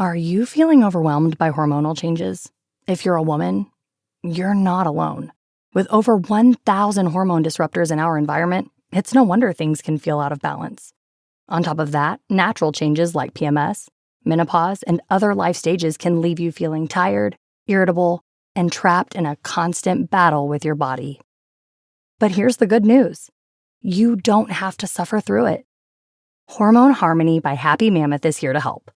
Are you feeling overwhelmed by hormonal changes? If you're a woman, you're not alone. With over 1,000 hormone disruptors in our environment, it's no wonder things can feel out of balance. On top of that, natural changes like PMS, menopause, and other life stages can leave you feeling tired, irritable, and trapped in a constant battle with your body. But here's the good news. You don't have to suffer through it. Hormone Harmony by Happy Mammoth is here to help.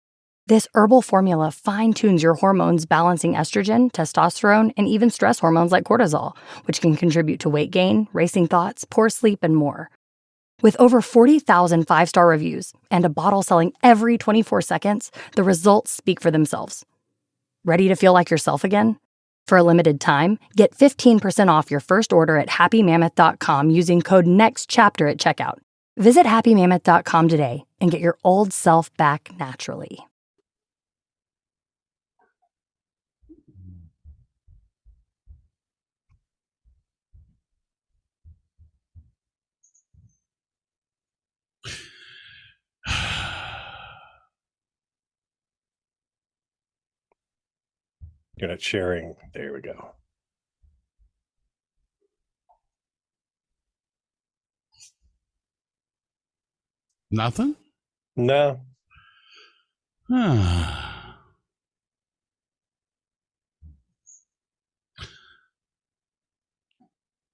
This herbal formula fine-tunes your hormones, balancing estrogen, testosterone, and even stress hormones like cortisol, which can contribute to weight gain, racing thoughts, poor sleep, and more. With over 40,000 five-star reviews and a bottle selling every 24 seconds, the results speak for themselves. Ready to feel like yourself again? For a limited time, get 15% off your first order at happymammoth.com using code NEXTCHAPTER at checkout. Visit happymammoth.com today and get your old self back naturally. You're not sharing. There we go. Nothing? No.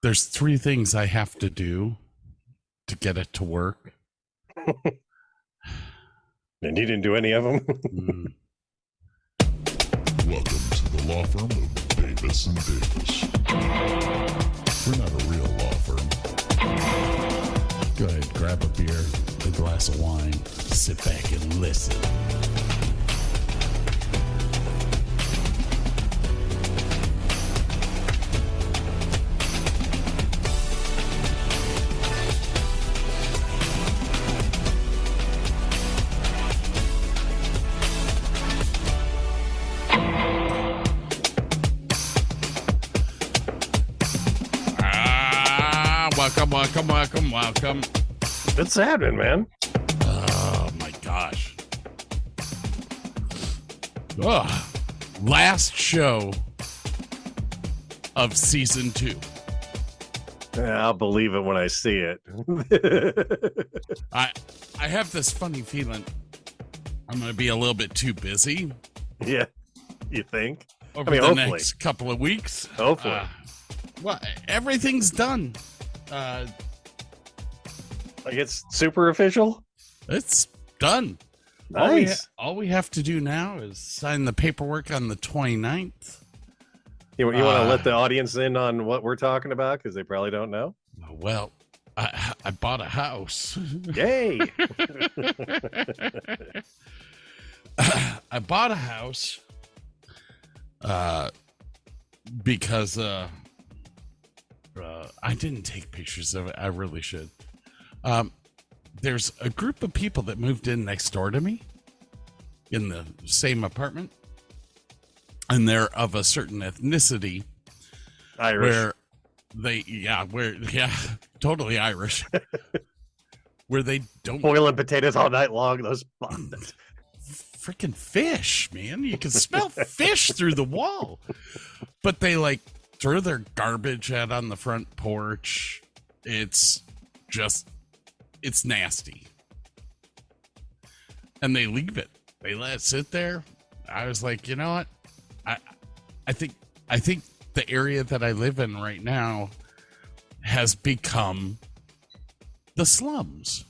There's 3 things I have to do to get it to work. And you didn't do any of them? Welcome to the law firm of Davis and Davis. We're not a real law firm. Go ahead, grab a beer, a glass of wine, sit back and listen. Welcome. What's happening, man? Oh my gosh. Last show of season 2. I'll believe it when I see it. I have this funny feeling I'm going to be a little bit too busy. Yeah, you think? Over the hopefully. next couple of weeks. Hopefully. Well, everything's done. Like it's super official? It's done. Nice. All we have to do now is sign the paperwork on the 29th. You want to let the audience in on what we're talking about? Because they probably don't know. Well, I bought a house. Yay! I bought a house because I didn't take pictures of it. I really should. There's a group of people that moved in next door to me in the same apartment, and they're of a certain ethnicity. Irish. Totally Irish. Where they don't boiling potatoes all night long. Those freaking fish, man. You can smell fish through the wall. But they like throw their garbage out on the front porch. It's nasty. And they leave it. They let it sit there. I was like, you know what? I think the area that I live in right now has become the slums.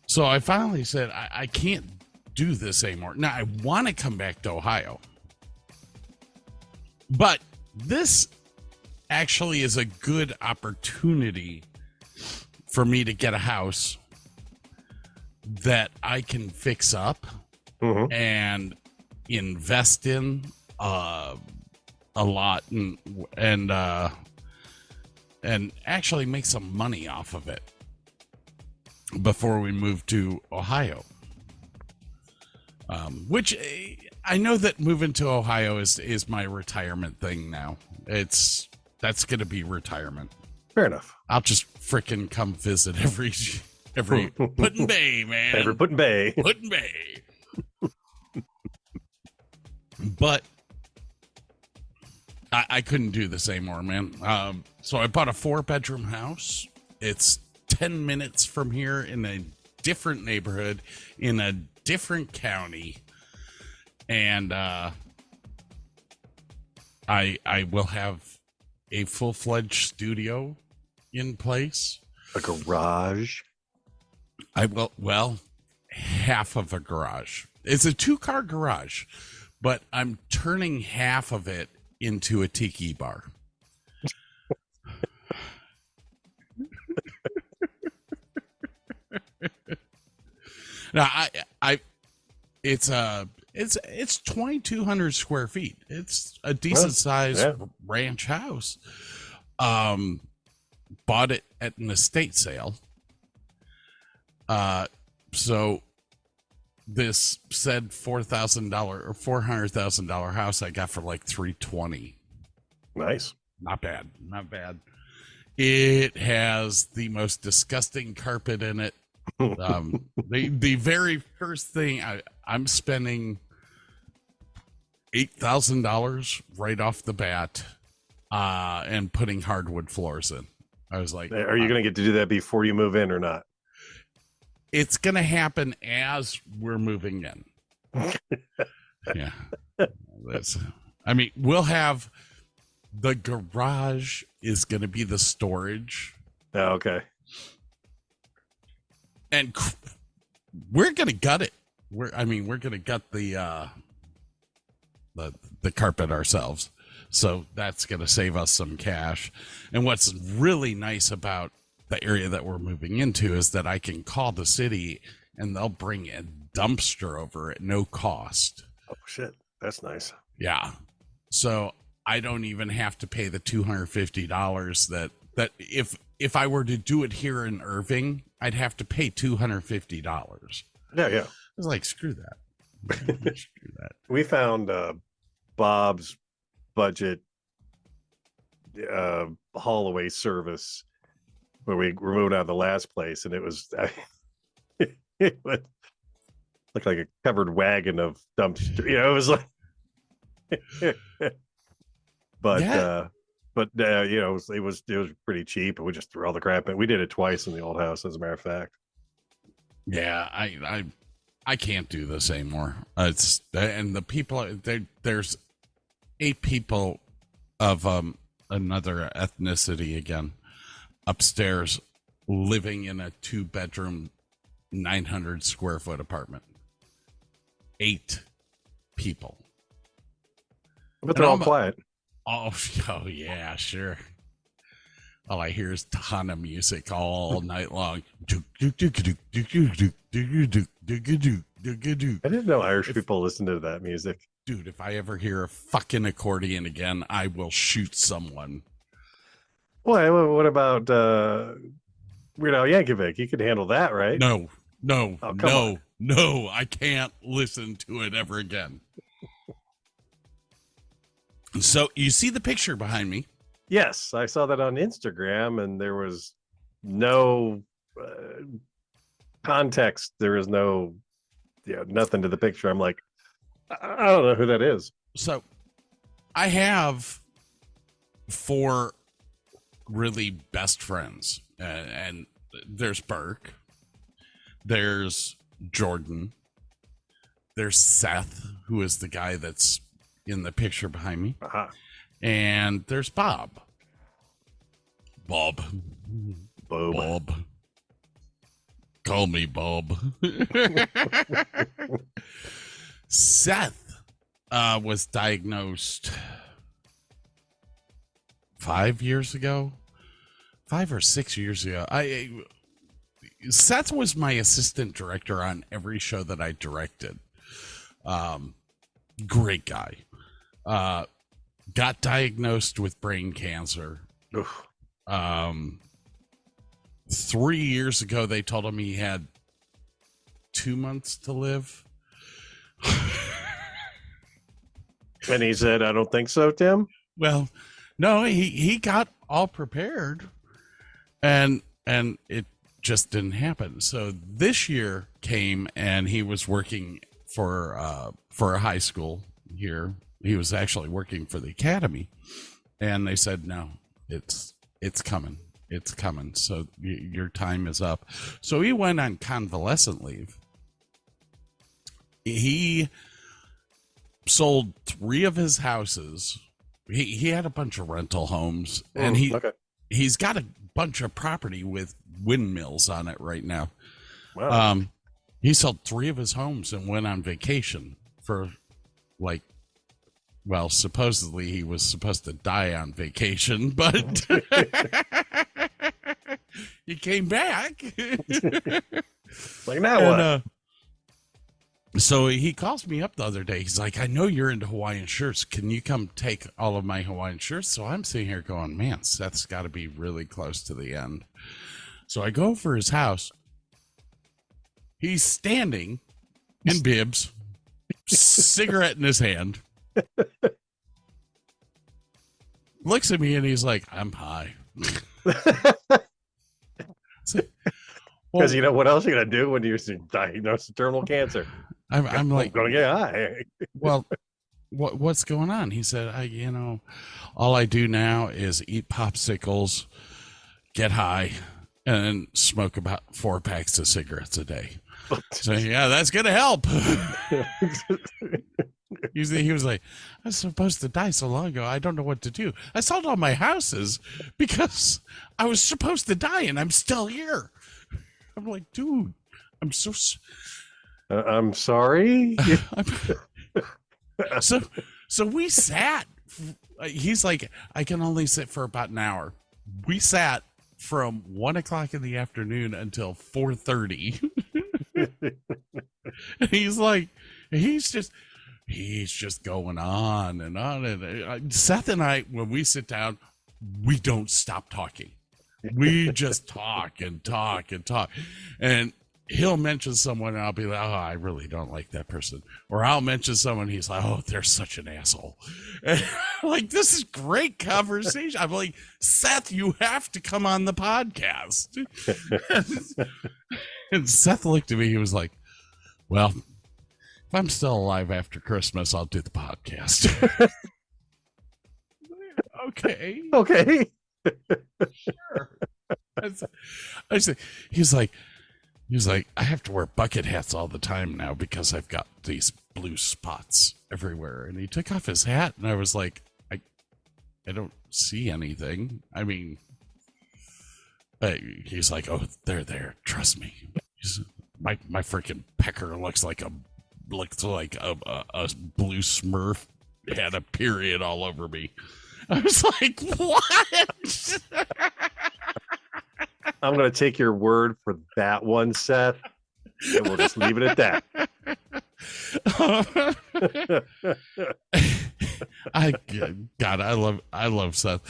So I finally said, I can't do this anymore. Now, I want to come back to Ohio. But this actually is a good opportunity for me to get a house that I can fix up and invest in a lot and actually make some money off of it before we move to Ohio. Which I know that moving to Ohio is my retirement thing now. That's going to be retirement. Fair enough. I'll just frickin' come visit every Put-in-Bay, man. Every Put-in-Bay. Put-in-Bay. But I couldn't do this anymore, man. So I bought a 4-bedroom house. It's 10 minutes from here in a different neighborhood in a different county. And I will have a full-fledged studio in place. A garage. Well, half of a garage. It's a 2-car garage, but I'm turning half of it into a tiki bar. Now, it's 2,200 square feet. It's a decent sized ranch house. Bought it at an estate sale. So this said $4,000 or $400,000 house I got for like $320. Nice. Not bad. It has the most disgusting carpet in it. The very first thing I'm spending $8,000 right off the bat, and putting hardwood floors in. I was like, are you going to get to do that before you move in or not? It's going to happen as we're moving in. Yeah. We'll have the garage is going to be the storage. Oh, okay. And we're going to gut it. We're going to gut the carpet ourselves. So that's going to save us some cash. And what's really nice about the area that we're moving into is that I can call the city and they'll bring a dumpster over at no cost. Oh shit, that's nice. Yeah. So I don't even have to pay the $250 that if I were to do it here in Irving, I'd have to pay $250. Yeah. I was like, screw that. Screw that. We found Bob's budget haul away service where we were moving out of the last place, and it was it would look like a covered wagon of dumpster. It was like it was pretty cheap, and we just threw all the crap in. We did it twice in the old house, as a matter of fact. Yeah, I can't do this anymore. And the people there's 8 people of another ethnicity again upstairs living in a 2-bedroom 900 square foot apartment. 8 people. But they're all quiet. Oh yeah, sure. All I hear is ton of music all night long. I didn't know Irish people listened to that music. Dude, if I ever hear a fucking accordion again, I will shoot someone. Well, what about Weird Al Yankovic? You could handle that, right? No, on. I can't listen to it ever again. So you see the picture behind me? Yes, I saw that on Instagram, and there was no context. There is no, nothing to the picture. I'm like, I don't know who that is. So I have 4 really best friends, and there's Burke, there's Jordan, there's Seth, who is the guy that's in the picture behind me, and there's Bob. Call me Bob. Seth was diagnosed 5 years ago, 5 or 6 years ago. Seth was my assistant director on every show that I directed. Great guy. Got diagnosed with brain cancer. 3 years ago, they told him he had 2 months to live. And he said, I don't think so, Tim. Well, no, he got all prepared, and it just didn't happen. So this year came, and he was working for a high school here He was actually working for the academy, and they said, no, it's coming. It's coming. So your time is up. So he went on convalescent leave. He sold 3 of his houses. He had a bunch of rental homes, and he's got a bunch of property with windmills on it right now. Wow. He sold 3 of his homes and went on vacation for supposedly he was supposed to die on vacation, but he came back. Like, now what? So he calls me up the other day. He's like, I know you're into Hawaiian shirts. Can you come take all of my Hawaiian shirts? So I'm sitting here going, man, Seth's got to be really close to the end. So I go over his house. He's standing in bibs, cigarette in his hand. Looks at me and he's like, I'm high. Because you know what else you're gonna do when you're diagnosed with terminal cancer? I'm like, gonna get high. Well, what's going on? He said, all I do now is eat popsicles, get high, and smoke about 4 packs of cigarettes a day. So yeah, that's gonna help. He was like, I was supposed to die so long ago. I don't know what to do. I sold all my houses because I was supposed to die, and I'm still here. I'm like, dude, I'm so. I'm sorry. So we sat. He's like, I can only sit for about an hour. We sat from 1:00 in the afternoon until 4:30. He's like, he's just going on and on. And Seth and I, when we sit down, we don't stop talking. We just talk and talk and talk. And he'll mention someone and I'll be like, oh, I really don't like that person. Or I'll mention someone, he's like, oh, they're such an asshole. And like, this is great conversation. I'm like, Seth, you have to come on the podcast. And Seth looked at me, he was like, well, if I'm still alive after Christmas, I'll do the podcast. Okay. Sure. I said, he's like, I have to wear bucket hats all the time now because I've got these blue spots everywhere. And he took off his hat, and I was like, I don't see anything. I mean, he's like, oh, they're there. Trust me. My freaking pecker looks like a blue Smurf had a period all over me. I was like, what? I'm going to take your word for that one, Seth, and we'll just leave it at that. I love Seth.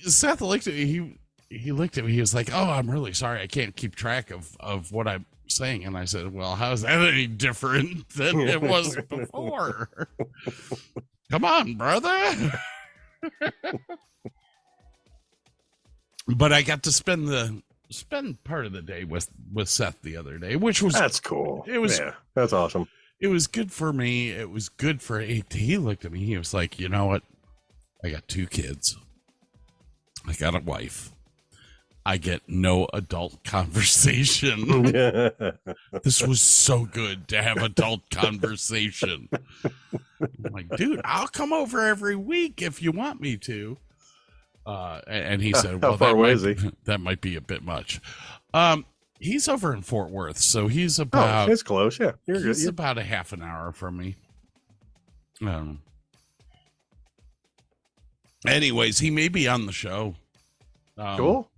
Seth looked at me. He looked at me. He was like, "Oh, I'm really sorry. I can't keep track of what I'm saying." And I said, "Well, how's that any different than it was before? Come on, brother." But I got to spend part of the day with Seth the other day, which was that's cool. That's awesome. It was good for me. It was good for he looked at me. He was like, you know what? I got 2 kids. I got a wife. I get no adult conversation. This was so good to have adult conversation. I'm like, dude, I'll come over every week if you want me to. And he said, well, that might be a bit much. He's over in Fort Worth, so he's about... Oh, it's close, yeah. He's about a half an hour from me. Anyways, he may be on the show. Cool.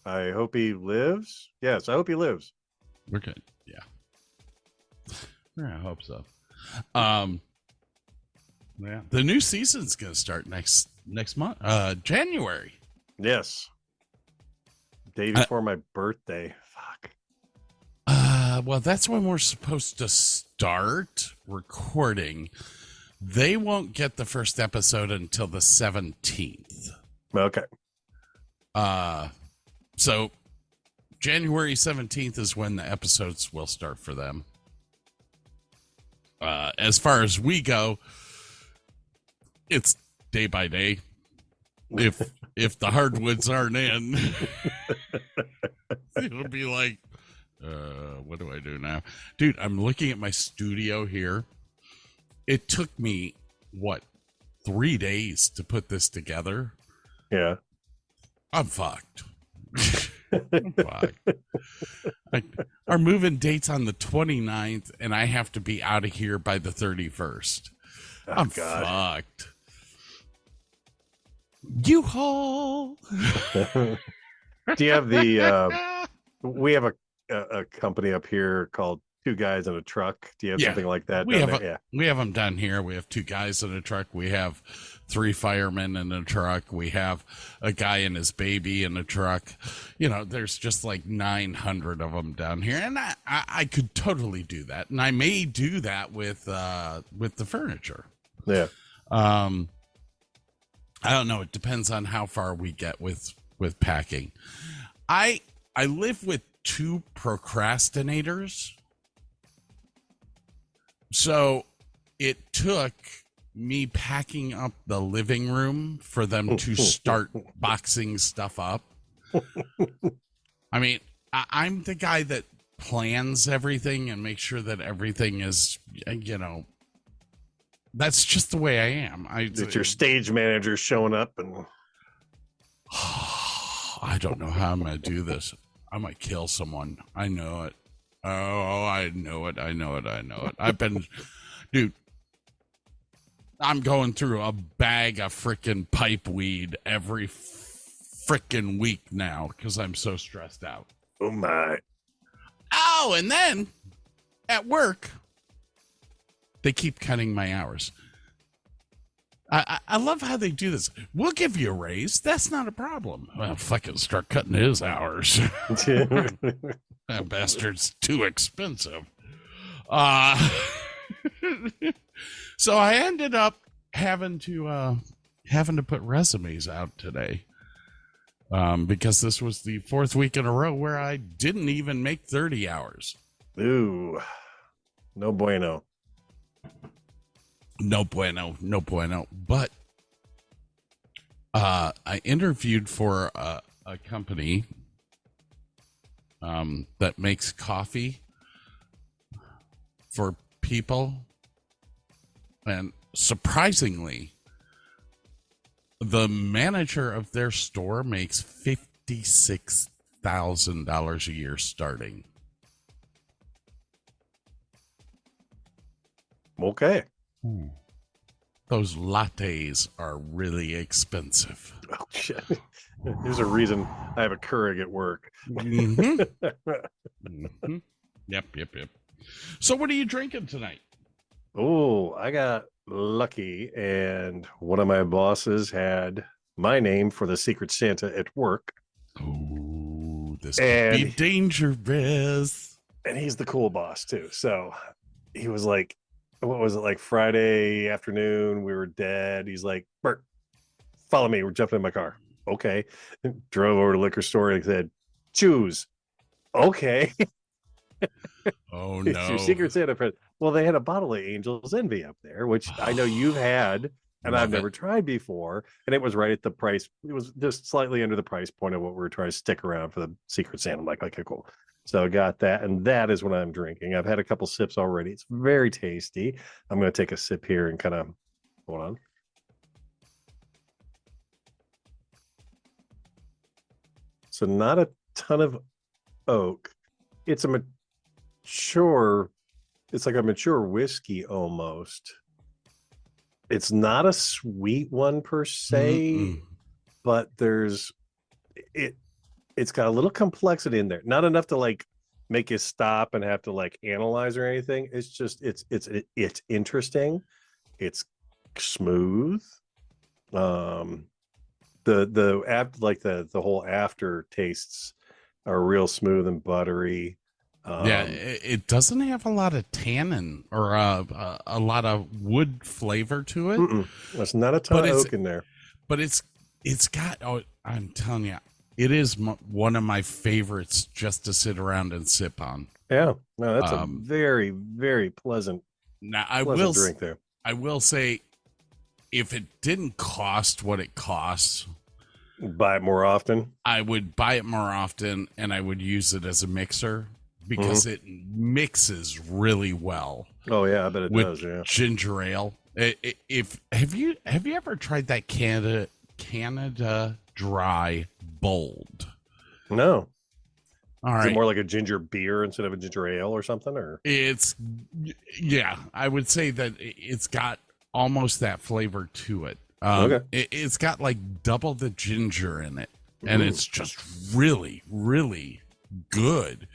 I hope he lives. Yes, I hope he lives. We're good. Yeah. I hope so. Yeah. The new season's going to start next month, January. Yes. Day before my birthday. Fuck. Well, that's when we're supposed to start recording. They won't get the first episode until the 17th. Okay. So January 17th is when the episodes will start for them. As far as we go, it's day by day. If the hardwoods aren't in, it'll be like, what do I do now? Dude, I'm looking at my studio here. It took me, 3 days to put this together? Yeah. I'm fucked. I'm fucked. Our moving date's on the 29th, and I have to be out of here by the 31st. Oh, I'm God. fucked. U-Haul. Do you have the we have a company up here called Two Guys in a Truck. Do you have something like that? We down have there? we have them down here. We have 2 guys in a truck. We have 3 firemen in a truck. We have a guy and his baby in a truck. You know, there's just like 900 of them down here, and I could totally do that, and I may do that with the furniture. Yeah. I don't know. It depends on how far we get with packing. I live with 2 procrastinators. So it took me packing up the living room for them to start boxing stuff up. I mean, I'm the guy that plans everything and makes sure that everything is, that's just the way I am. It's your stage manager showing up and I don't know how I'm going to do this. I might kill someone. I know it. Oh, I know it. I've been, dude, I'm going through a bag of freaking pipe weed every freaking week now because I'm so stressed out. oh my. Oh, and then at work, they keep cutting my hours. I love how they do this. We'll give you a raise. That's not a problem. Well, fucking start cutting his hours. That bastard's too expensive. So I ended up having to put resumes out today. Because this was the 4th week in a row where I didn't even make 30 hours. Ooh. No bueno. No bueno. But I interviewed for a company that makes coffee for people. And surprisingly, the manager of their store makes $56,000 a year starting. Okay. Those lattes are really expensive. Oh shit. There's a reason I have a Keurig at work. Mm-hmm. Mm-hmm. Yep. So what are you drinking tonight? Oh, I got lucky, and one of my bosses had my name for the Secret Santa at work. Oh, this could be dangerous. And he's the cool boss too. So he was like, what was it, like Friday afternoon? We were dead. He's like, Bert, follow me. We're jumping in my car. Okay. Drove over to the liquor store and said, choose. Okay. Oh It's no. your Secret Santa present. Well, they had a bottle of Angel's Envy up there, which I know you've had and I've never tried before. And it was right at the price. It was just slightly under the price point of what we were trying to stick around for the Secret Santa. I'm like, okay, cool. So I got that, and that is what I'm drinking. I've had a couple sips already. It's very tasty. I'm going to take a sip here and kind of hold on. So not a ton of oak. It's like a mature whiskey almost. It's not a sweet one per se, but it's got a little complexity in there. Not enough to like make you stop and have to like analyze or anything. It's just it's interesting. It's smooth. The whole after tastes are real smooth and buttery. It doesn't have a lot of tannin or a lot of wood flavor to it. There's not a ton of oak in there. But it's got. Oh, I'm telling you, it is one of my favorites just to sit around and sip on. Yeah, no, that's a very, very pleasant Now I Pleasant drink there. I will say, if it didn't cost what it costs, Buy it more often. I would buy it more often, and I would use it as a mixer because it mixes really well Oh yeah, I bet it with does. Yeah. ginger ale. If have you ever tried that Canada Dry Bold? No. All Is right, it more like a ginger beer instead of a ginger ale or something? Or it's yeah, I would say that it's got almost that flavor to it. Okay. It's got like double the ginger in it, and it's just really, really good.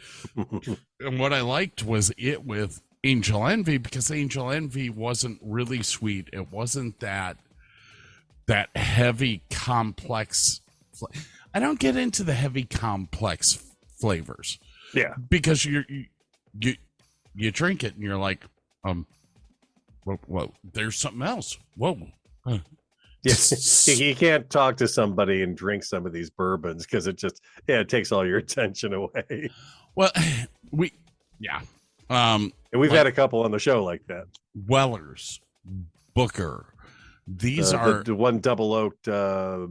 And what I liked was it with Angel Envy, because Angel Envy wasn't really sweet. It wasn't that heavy, complex. I don't get into the heavy, complex flavors. Yeah. Because you drink it and you're like, whoa, there's something else. Whoa. Yeah. You can't talk to somebody and drink some of these bourbons because it takes all your attention away. Well, And we've had a couple on the show like that. Weller's, Booker. These are the one double oaked. It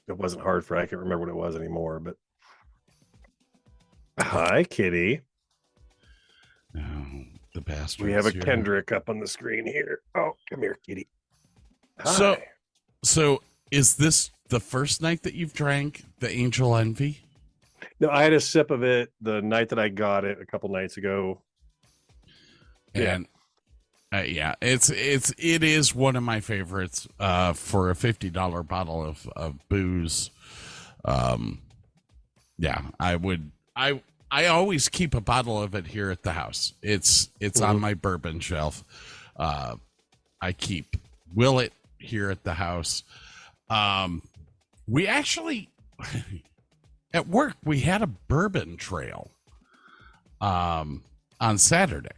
wasn't Hartford. I can't remember what it was anymore. But hi, Kitty. oh, the bastard. We have a Kendrick up on the screen here. Oh, come here, Kitty. Hi. So is this the first night that you've drank the Angel Envy? No, I had a sip of it the night that I got it a couple nights ago. And it is one of my favorites for a $50 bottle of booze. I always keep a bottle of it here at the house. It's on my bourbon shelf. I keep Willet here at the house. We actually at work we had a bourbon trail on Saturday,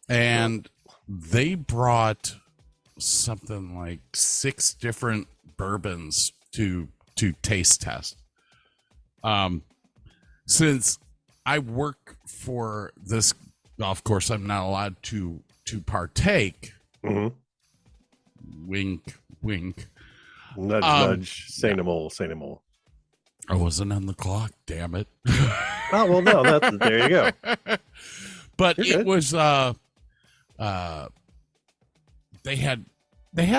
and they brought something like 6 different bourbons to taste test. Since I work for this golf course, I'm not allowed to partake. Wink, wink. Nudge, nudge. Say no more. Say no more. I wasn't on the clock. Damn it. Oh well, no. There you go. But You're it good. was they had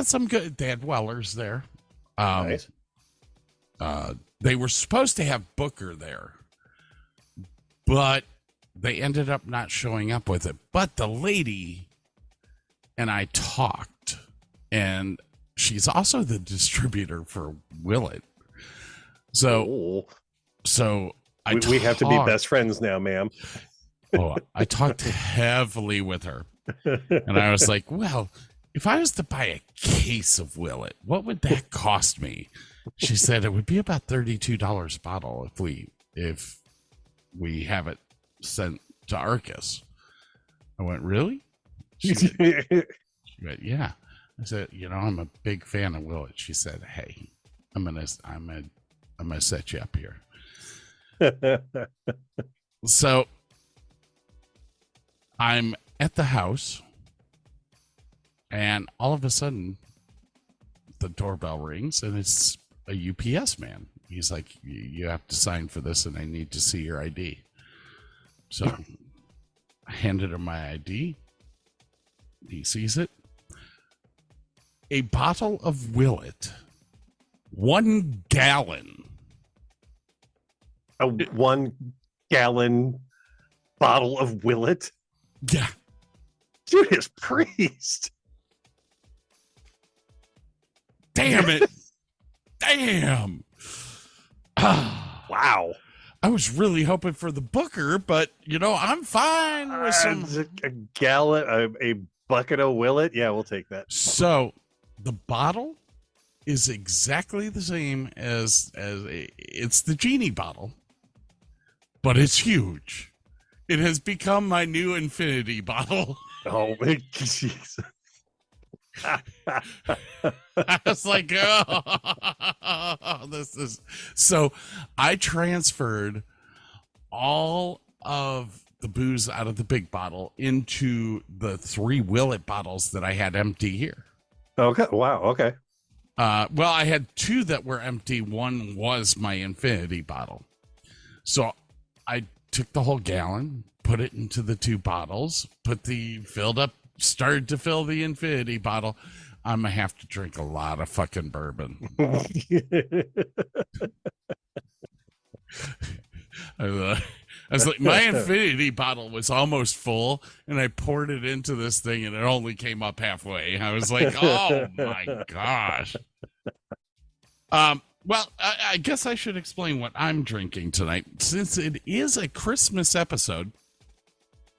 some good. They had Wellers there. Nice. They were supposed to have Booker there, but they ended up not showing up with it. But the lady and I talked, and she's also the distributor for Willet. So We have to be best friends now, ma'am. I talked heavily with her, and I was like, well, if I was to buy a case of Willet, what would that cost me? She said it would be about $32 a bottle if we have it sent to Arcus. I went, really? She went, yeah. I said, I'm a big fan of Willet. She said, hey, I'm gonna set you up here. So I'm at the house, and all of a sudden the doorbell rings, and it's a UPS man. He's like, you have to sign for this, and I need to see your ID. So I handed him my ID. He sees it. A bottle of Willet, 1 gallon. A 1 gallon bottle of Willet. Yeah. Judas Priest. Damn it. Damn. Wow. I was really hoping for the Booker, but I'm fine with some. A gallon, a bucket of Willet. Yeah, we'll take that. So the bottle is exactly the same as it's the Genie bottle, but it's huge. It has become my new infinity bottle. Oh, Jesus. I was like, oh, this is so. I transferred all of the booze out of the big bottle into the 3 Willet bottles that I had empty here. Okay. Wow. Okay. Well, I had 2 that were empty. One was my infinity bottle. So I took the whole gallon, put it into the 2 bottles, started to fill the infinity bottle. I'm going to have to drink a lot of fucking bourbon. I was like, my infinity bottle was almost full, and I poured it into this thing, and it only came up halfway. I was like, oh my gosh. Well, I guess I should explain what I'm drinking tonight, since it is a Christmas episode,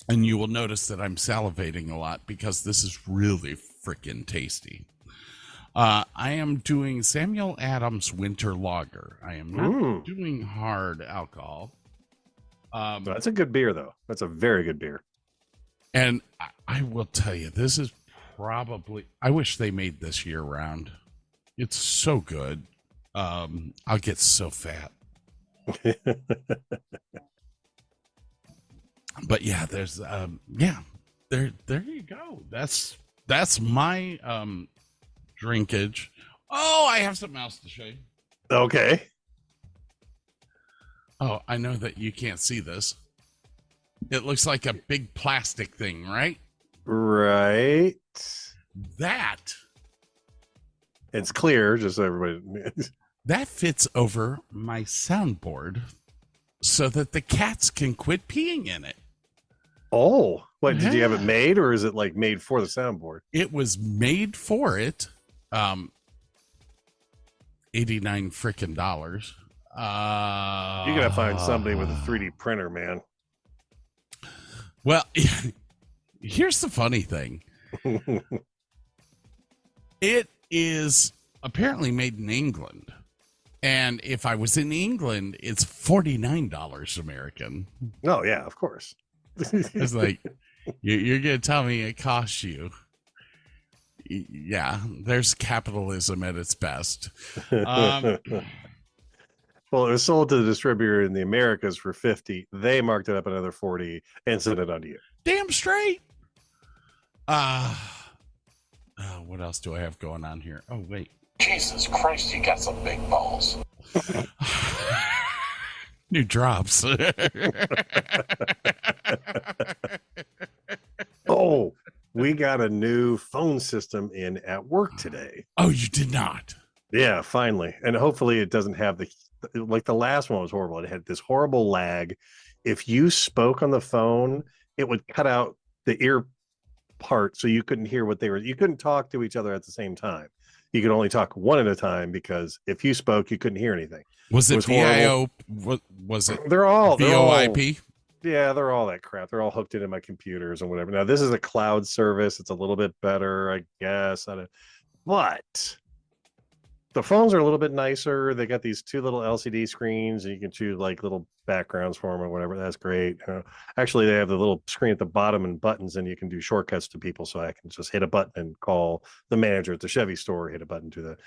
and you will notice that I'm salivating a lot because this is really freaking tasty. I am doing Samuel Adams Winter Lager. I am not doing hard alcohol. That's a good beer, though. That's a very good beer. And I will tell you, this is probably, I wish they made this year round. It's so good. I'll get so fat. But yeah, there's there you go. That's my drinkage. Oh, I have something else to show you. Okay. Oh, I know that you can't see this. It looks like a big plastic thing, right? Right. That It's clear, just so everybody. that fits over my soundboard so that the cats can quit peeing in it. Oh, what, did you have it Yeah. made, or is it like made for the soundboard? It was made for it. $89 freaking dollars. You gotta find somebody with a 3D printer, man. Well, here's the funny thing. It is apparently made in England. And if I was in England, it's $49 American. Oh yeah, of course. It's like, you're going to tell me it costs you. Yeah, there's capitalism at its best. Well, it was sold to the distributor in the Americas for 50. They marked it up another 40 and sent it on to you. Damn straight. What else do I have going on here? Oh, wait. Jesus Christ, you got some big balls. New drops. Oh, we got a new phone system in at work today. Oh, you did not. Yeah, finally. And hopefully it doesn't have the last one was horrible. It had this horrible lag. If you spoke on the phone, it would cut out the ear part, so you couldn't hear what you couldn't talk to each other at the same time. You could only talk one at a time, because if you spoke, you couldn't hear anything. Was it VIO? Horrible. Was it They're all VoIP? Yeah, they're all that crap. They're all hooked into my computers and whatever. Now, this is a cloud service. It's a little bit better, I guess. But the phones are a little bit nicer. They got these 2 little LCD screens, and you can choose like little backgrounds for them or whatever. That's great. Actually, they have the little screen at the bottom and buttons, and you can do shortcuts to people. So I can just hit a button and call the manager at the Chevy store, hit a button to the.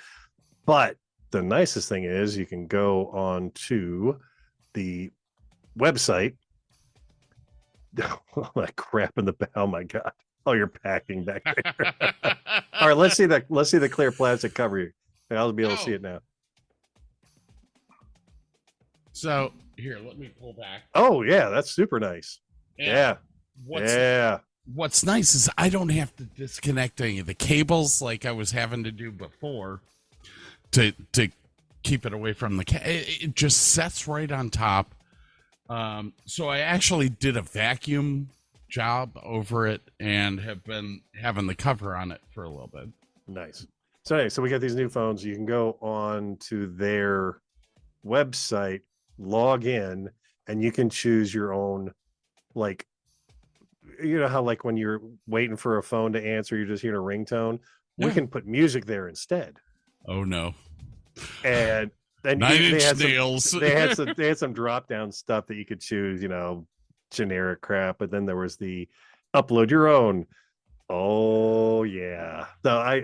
But the nicest thing is you can go on to the website. Oh, that crap in the back. Oh my God. Oh, you're packing back there. All right, let's see the clear plastic cover here. I'll be able to see it now. So here, let me pull back. Oh yeah, that's super nice. Yeah. What's nice is I don't have to disconnect any of the cables like I was having to do before to keep it away from the it just sets right on top. So I actually did a vacuum job over it and have been having the cover on it for a little bit. Nice. So anyway, so we got these new phones. You can go on to their website, log in, and you can choose your own, like, you know how like when you're waiting for a phone to answer, you're just hearing a ringtone. We can put music there instead. Oh no. And then Nine Inch Nails. They had some drop down stuff that you could choose, generic crap. But then there was the upload your own. Oh yeah. So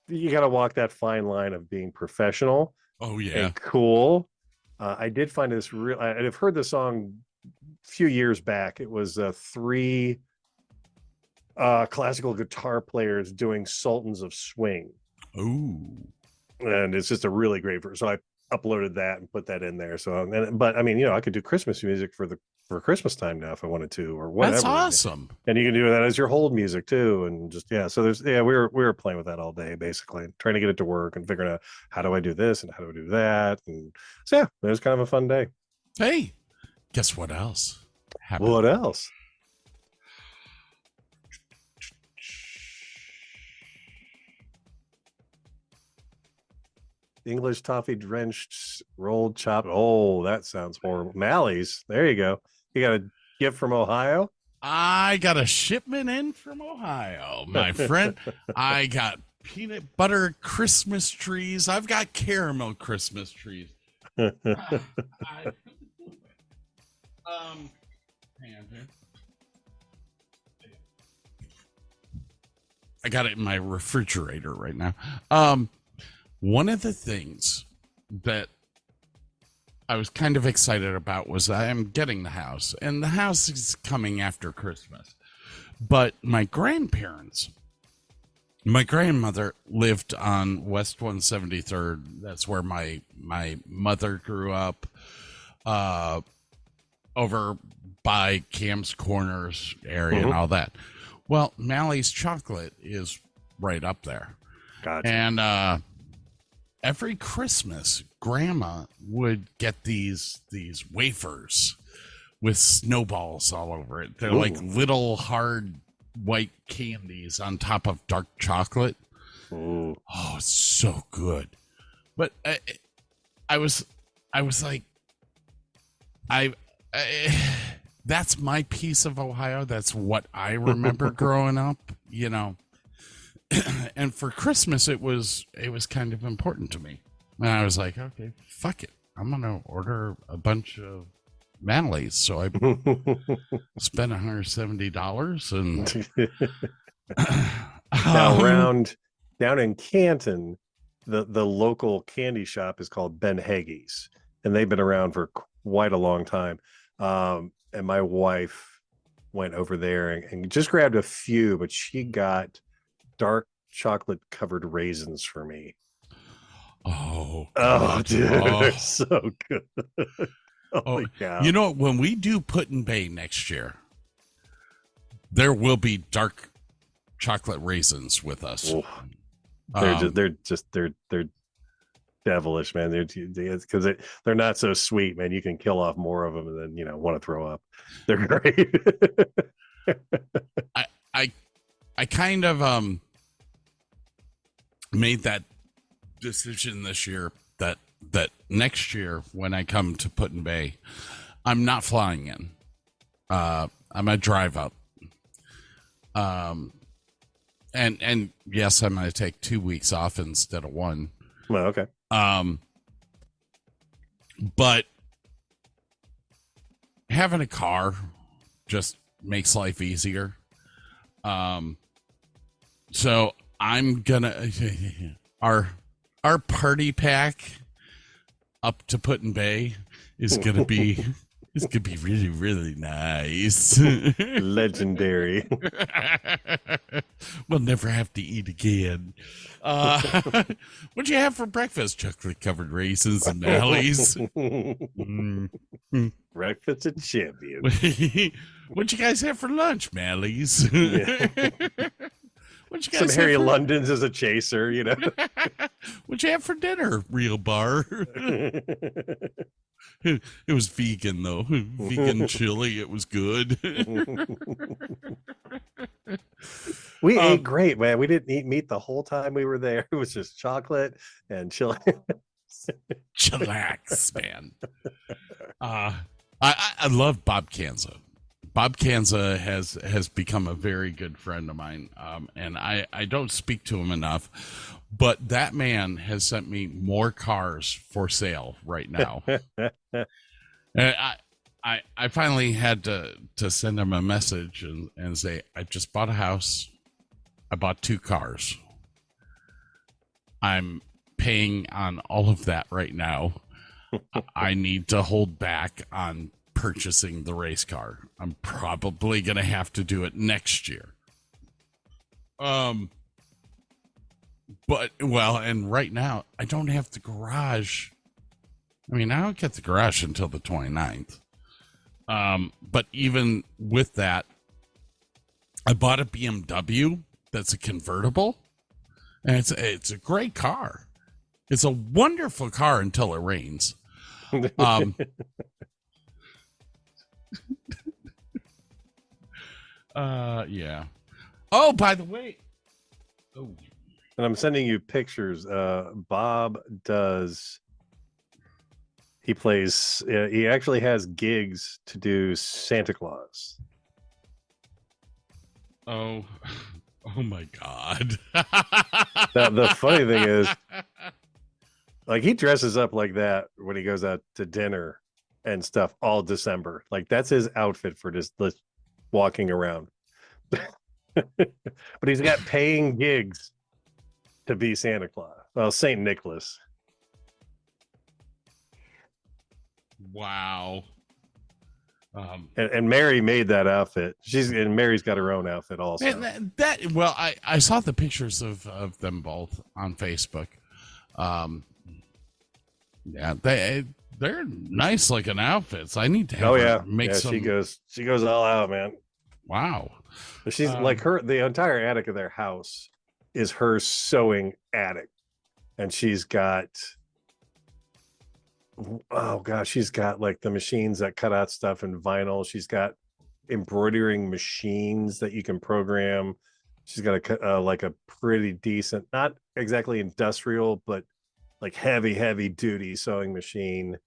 you got to walk that fine line of being professional. Oh yeah. And cool. I did find this real. I've heard the song few years back. It was three classical guitar players doing Sultans of Swing. Ooh. And it's just a really great version. So I uploaded that and put that in there. So, but I mean, I could do Christmas music for Christmas time now if I wanted to, or whatever. That's awesome. And you can do that as your hold music too, and just So we were playing with that all day, basically trying to get it to work and figuring out how do I do this and how do I do that, and so it was kind of a fun day. Hey, guess what else happened? What else? English toffee drenched rolled chopped. Oh, that sounds horrible. Mally's. There you go. You got a gift from Ohio? I got a shipment in from Ohio, my friend. I got peanut butter Christmas trees. I've got caramel Christmas trees. Hang on here. I got it in my refrigerator right now. One of the things that I was kind of excited about was I am getting the house, and the house is coming after Christmas. But my grandmother lived on West 173rd. That's where my mother grew up, over by Cam's Corners area and all that. Well, Mally's Chocolate is right up there. Gotcha. And every Christmas, Grandma would get these wafers with snowballs all over it. They're like little hard white candies on top of dark chocolate. Ooh. Oh, it's so good. But I was like, that's my piece of Ohio. That's what I remember growing up, And for Christmas, it was kind of important to me. And I was like, okay, fuck it. I'm going to order a bunch of Mally's. So I spent $170 and now down in Canton, the local candy shop is called Ben Haggie's, and they've been around for quite a long time. And my wife went over there and just grabbed a few, but she got dark chocolate covered raisins for me. Oh, dude, they're so good. Holy cow. When we do Put in Bay next year, there will be dark chocolate raisins with us. They're devilish, man. Because they're not so sweet, man. You can kill off more of them and then want to throw up. They're great. I kind of made that decision this year that next year when I come to Put in Bay, I'm not flying in. I'm a drive up. And yes, I'm going to take 2 weeks off instead of one. Well, okay. But having a car just makes life easier. So I'm gonna our party pack up to Put in Bay is gonna be really, really nice. Legendary. We'll never have to eat again. What'd you have for breakfast? Chocolate covered raisins and Mally's. Breakfast at Champion. What'd you guys have for lunch, Mally's? What'd you guys Some Harry London's as a chaser, What'd you have for dinner, Real Bar? It was vegan, though. Vegan chili. It was good. We ate great, man. We didn't eat meat the whole time we were there. It was just chocolate and chili. Chillax, man. I love Bob Kanza. Bob Kanza has become a very good friend of mine, and I don't speak to him enough. But that man has sent me more cars for sale right now. And I finally had to send him a message and say, I just bought a house. I bought 2 cars. I'm paying on all of that right now. I need to hold back on purchasing the race car. I'm probably going to have to do it next year. But, well, and right now, I don't have the garage. I mean, I don't get the garage until the 29th. But even with that, I bought a BMW that's a convertible, and it's a great car. It's a wonderful car until it rains. Yeah. Oh, by the way. Oh. And I'm sending you pictures. Bob does. He plays. He actually has gigs to do Santa Claus. Oh my God. The funny thing is, like, he dresses up like that when he goes out to dinner and stuff all December. Like, that's his outfit for just walking around. But he's got paying gigs to be Santa Claus. Well, Saint Nicholas. Wow. And Mary made that outfit. Mary's got her own outfit also. And well, I saw the pictures of them both on Facebook. Yeah, they're nice looking outfits. I need to have her make some. She goes all out, man. Wow. She's like the entire attic of their house is her sewing attic. And she's got, oh gosh, she's got like the machines that cut out stuff in vinyl. She's got embroidering machines that you can program. She's got like a pretty decent, not exactly industrial, but like heavy duty sewing machine.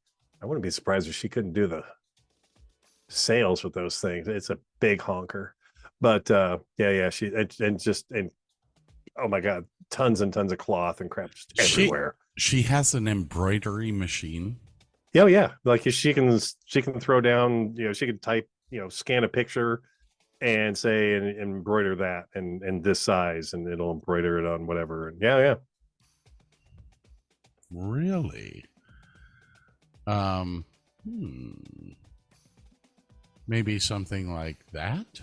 I wouldn't be surprised if she couldn't do the sales with those things. It's a big honker. But she and oh my God, tons and tons of cloth and crap just everywhere. She has an embroidery machine. Oh yeah, like she can throw down, she can type, scan a picture and say and embroider that and this size, and it'll embroider it on whatever. And yeah. Really? Maybe something like that?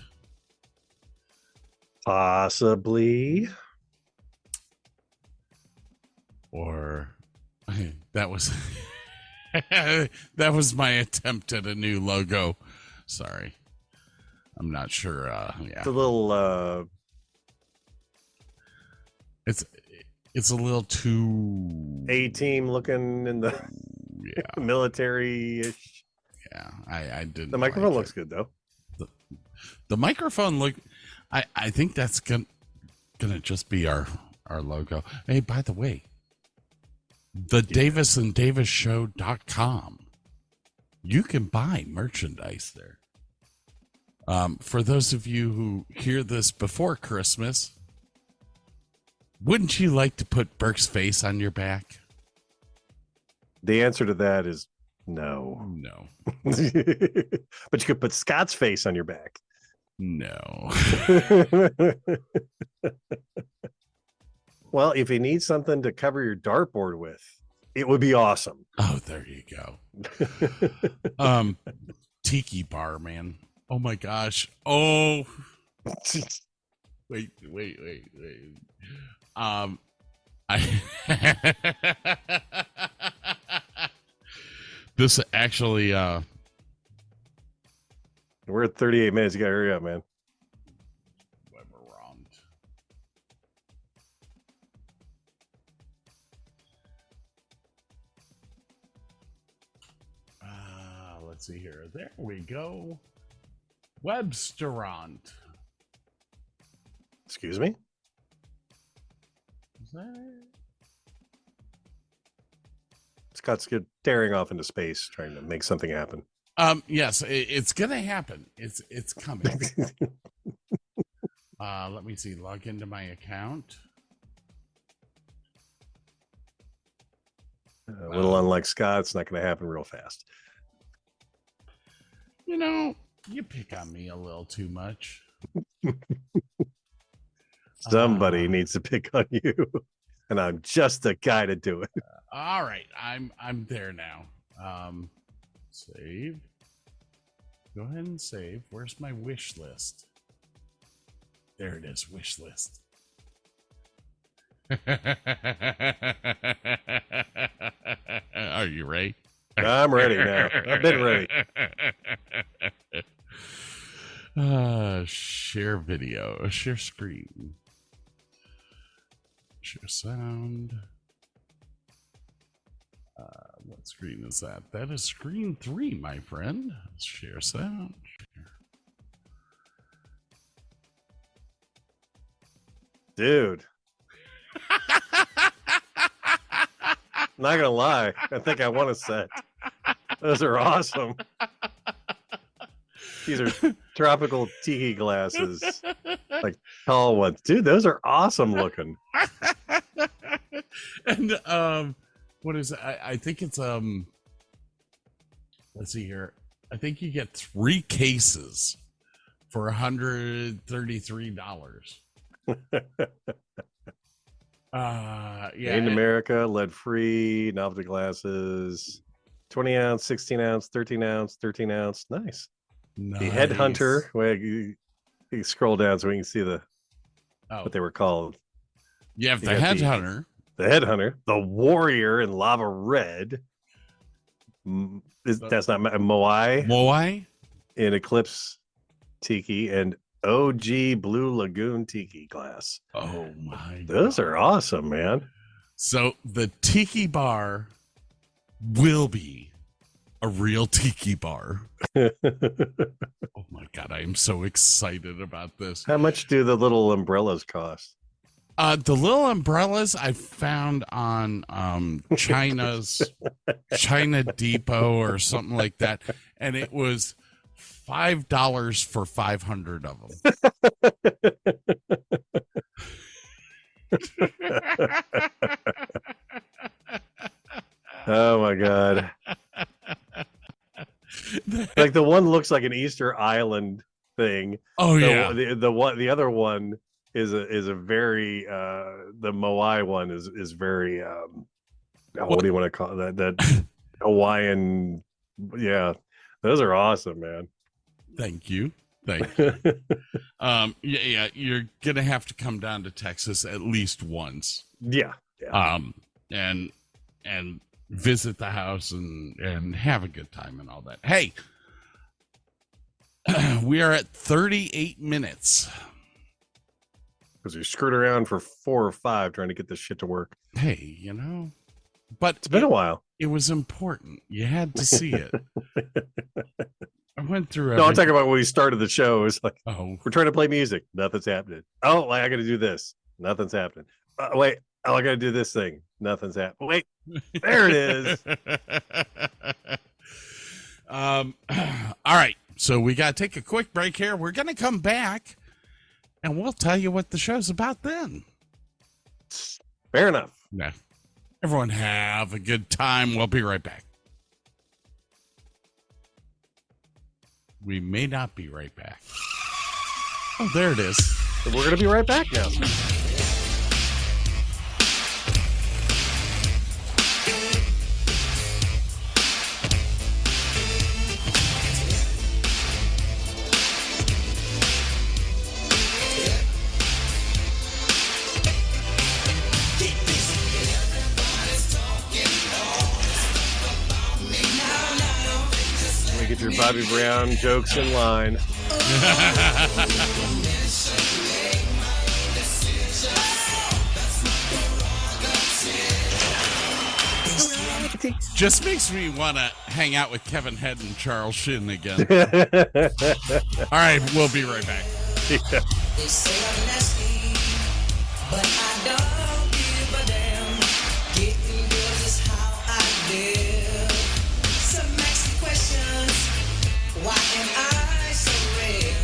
Possibly. Or that was that was my attempt at a new logo. Sorry. I'm not sure. Yeah. It's a little it's a little too A-team looking in the military-ish. Yeah, I didn't. The microphone looks good though. The microphone I think that's gonna just be our logo. Hey, by the way, the DavisandDavisShow.com. You can buy merchandise there. For those of you who hear this before Christmas, wouldn't you like to put Burke's face on your back? The answer to that is no. No. But you could put Scott's face on your back. No. Well, if you need something to cover your dartboard with, it would be awesome. Oh, there you go. Tiki bar, man. Oh my gosh. Oh. Wait. This actually we're at 38 minutes. You gotta hurry up, man. Weber wronged. Let's see here. There we go. Websterant. Excuse me? Is that it? Scott's staring off into space, trying to make something happen. Yes, it's gonna happen. It's coming. Let me see. Log into my account. A little unlike Scott, it's not going to happen real fast. You pick on me a little too much. Somebody needs to pick on you, and I'm just the guy to do it. All right, I'm there now. Save. Go ahead and save. Where's my wish list? There it is, wish list. Are you ready? I'm ready now. I've been ready. Share video, share screen, share sound. What screen is that? That is screen 3, my friend. Share sound. Dude. Not gonna lie, I think I want a set. Those are awesome. These are tropical tiki glasses, like tall ones. Dude, those are awesome looking. And what is it? I think it's let's see here. I think you get 3 cases for $133. Yeah, in America, lead free, novelty glasses, 20 ounce, 16 ounce, 13 ounce, 13 ounce. Nice. The Headhunter. Wait, you scroll down so we can see what they were called. You have the Headhunter. The Headhunter, the Warrior in Lava Red. That's not Moai. Moai in Eclipse Tiki and OG Blue Lagoon Tiki glass. Oh my! Those are awesome, man. So the Tiki bar will be a real Tiki bar. Oh my God! I am so excited about this. How much do the little umbrellas cost? The little umbrellas I found on China's China Depot or something like that, and it was $5 for 500 of them. Oh my God! Like the one looks like an Easter Island thing. Oh yeah. The other one is a very the Moai one is very what do you want to call that Hawaiian? Yeah, those are awesome, man. Thank you. Yeah, you're gonna have to come down to Texas at least once. Yeah. And visit the house and have a good time and all that. Hey, we are at 38 minutes. Because we screwed around for 4 or 5 trying to get this shit to work. Hey, but it's been a while. It was important. You had to see it. I went through. No, I'm talking about when we started the show. It was like, we're trying to play music. Nothing's happening. Oh, I got to do this. Nothing's happening. Wait. Oh, I got to do this thing. Nothing's happening. Wait. There it is. All right. So we got to take a quick break here. We're going to come back and we'll tell you what the show's about then. Fair enough. Yeah. Everyone have a good time. We'll be right back. We may not be right back. Oh, there it is. So we're going to be right back now. Get your Bobby Brown jokes in line. Just makes me want to hang out with Kevin Head and Charles Shin again. All right, we'll be right back. Yeah. They say I'm nasty, but I don't give a damn. Getting girls is how I live. Some maxi questions. Why am I so real?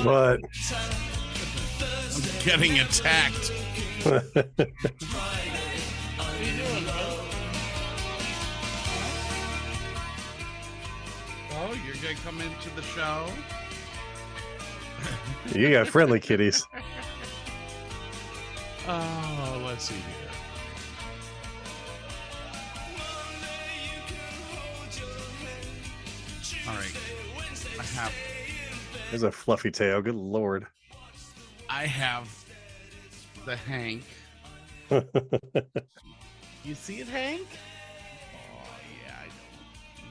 What? I'm getting attacked. What are you doing, bud? Oh, you're going to come into the show? You got friendly kitties. Oh, let's see here. All right. There's a fluffy tail. Good Lord. I have the Hank. You see it, Hank? Oh, yeah, I know.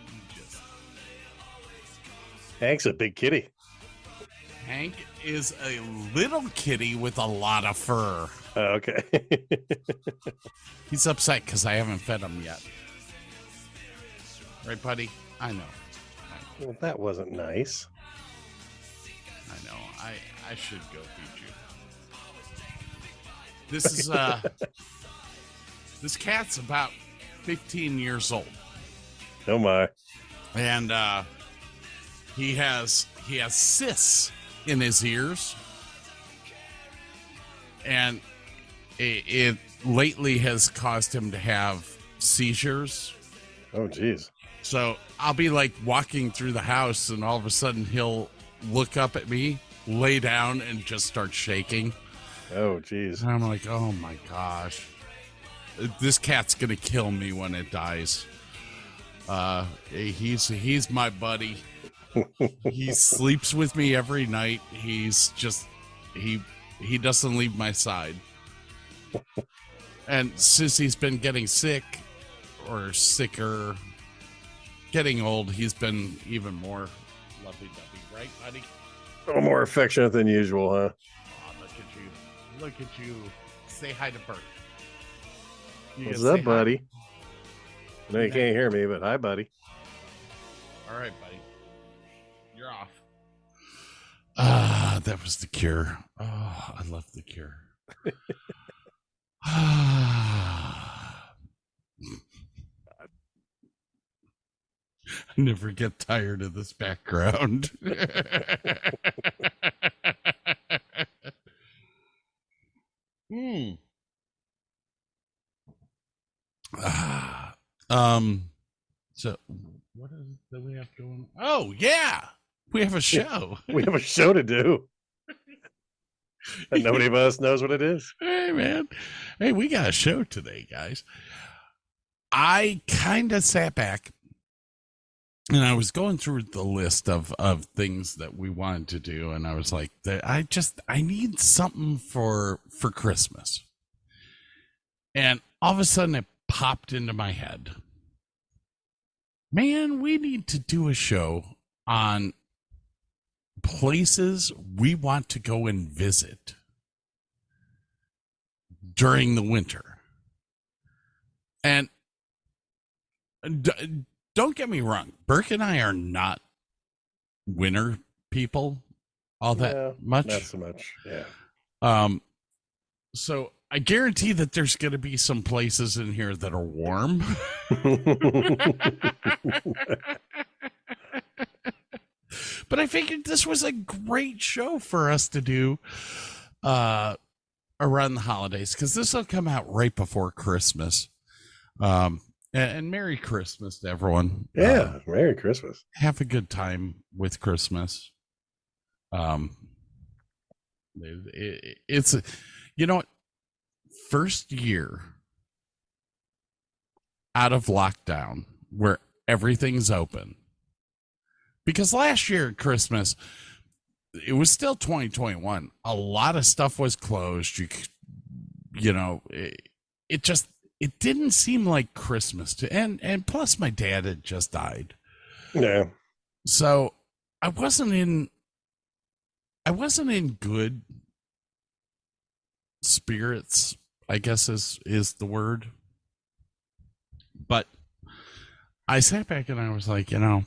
You just... Hank's a big kitty. Hank is a little kitty with a lot of fur. Oh, okay. He's upset because I haven't fed him yet. Right, buddy? I know. Well, that wasn't nice. I know. I should go feed you. This is this cat's about 15 years old. Oh my. And he has cysts in his ears. And it lately has caused him to have seizures. Oh geez. So I'll be like walking through the house and all of a sudden he'll look up at me, lay down, and just start shaking. Oh geez. And I'm like, oh my gosh. This cat's gonna kill me when it dies. He's my buddy. He sleeps with me every night. He's just he doesn't leave my side. And since he's been getting sick or sicker, getting old, he's been even more lovey-dovey, right, buddy? A little more affectionate than usual, huh? Oh, look at you. Look at you. Say hi to Bert. You What's gonna up, say buddy? I know you Yeah. can't hear me, but hi, buddy. Hi? All right, buddy. You're off. That was the Cure. Oh, I love the Cure. I never get tired of this background. So what is it that we have going? Oh yeah, we have a show. We have a show to do. And nobody of us knows what it is. Hey man, hey, we got a show today, guys. I kind of sat back and I was going through the list of things that we wanted to do, and I was like, I need something for Christmas. And all of a sudden it popped into my head. Man, we need to do a show on places we want to go and visit during the winter. And don't get me wrong, Burke and I are not winter people all that No, much. Not so much. Yeah. So I guarantee that there's going to be some places in here that are warm. But I figured this was a great show for us to do around the holidays, because this will come out right before Christmas. And Merry Christmas to everyone. Yeah. Merry Christmas. Have a good time with Christmas. It's, you know what? First year out of lockdown where everything's open. Because last year at Christmas, it was still 2021. A lot of stuff was closed. It didn't seem like Christmas to, and plus my dad had just died. Yeah. So I wasn't in good spirits, I guess is the word. But I sat back and I was like, I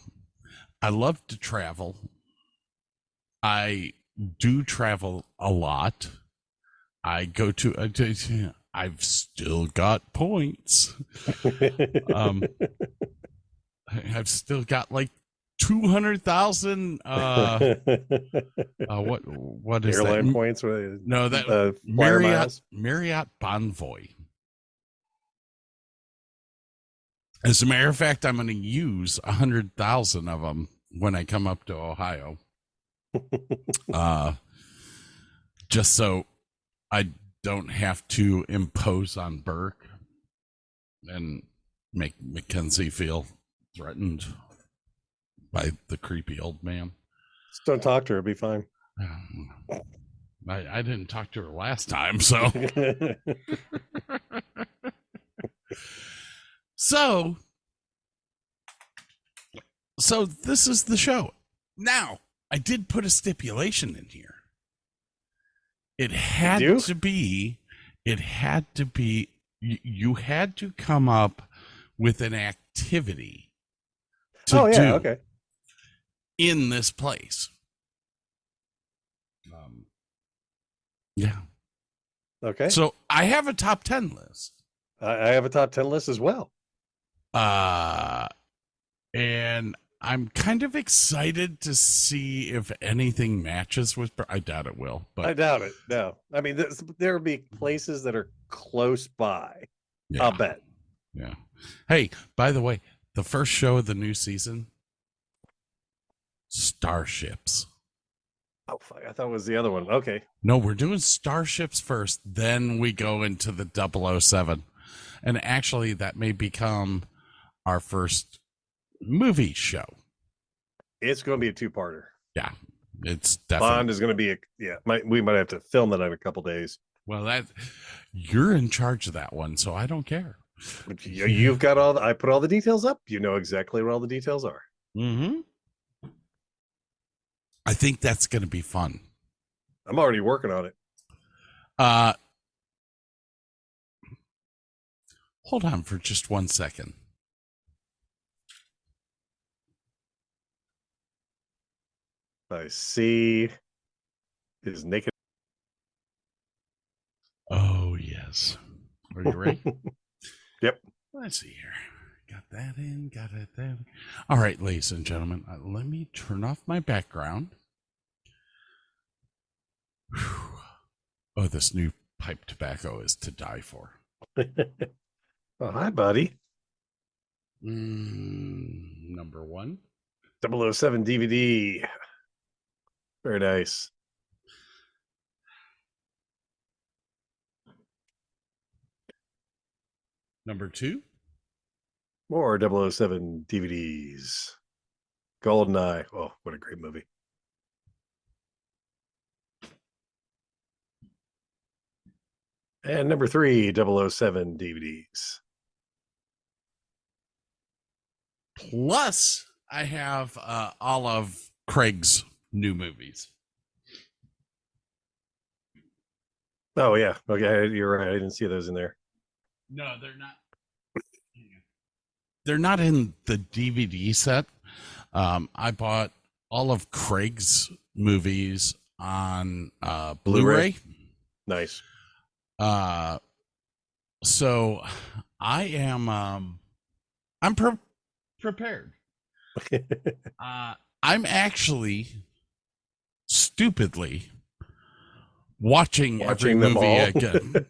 love to travel. I do travel a lot. I go to, I've still got points. I've still got like 200,000 what is Airline that? points? No, that flyer miles? Marriott Bonvoy. As a matter of fact, I'm going to use 100,000 of them when I come up to Ohio. Just so I don't have to impose on Burke and make Mackenzie feel threatened by the creepy old man. Just don't talk to her. It'll be fine. I didn't talk to her last time, so. So this is the show. Now, I did put a stipulation in here. It had to be, you had to come up with an activity to do in this place. Yeah. Okay. So I have a top 10 list. I have a top 10 list as well. And I'm kind of excited to see if anything matches with. I doubt it will, but I doubt it. No, I mean there will be places that are close by. Yeah. I'll bet. Yeah. Hey, by the way, the first show of the new season, Starships. Oh, fuck, I thought it was the other one. Okay. No, we're doing Starships first, then we go into the 007. And actually, that may become our first movie show. It's going to be a two-parter. Yeah, it's definitely. Bond is going to be we might have to film that in a couple days. Well, you're in charge of that one, so I don't care. But you've got I put all the details up. You know exactly where all the details are. Mm-hmm. I think that's going to be fun. I'm already working on it. Hold on for just 1 second. I see his naked. Oh, yes. Are you ready? Yep. Let's see here. Got that in, got it there. All right, ladies and gentlemen, let me turn off my background. Whew. Oh, this new pipe tobacco is to die for. Oh, hi, buddy. Number 1. 007 DVD. Very nice. Number 2. More 007 DVDs. GoldenEye. Oh, what a great movie. And number 3, 007 DVDs. Plus, I have all of Craig's new movies. Oh, yeah. Okay, you're right. I didn't see those in there. No, they're not. They're not in the DVD set. I bought all of Craig's movies on Blu-ray. Nice. So I am I'm prepared. I'm actually stupidly watching every movie again.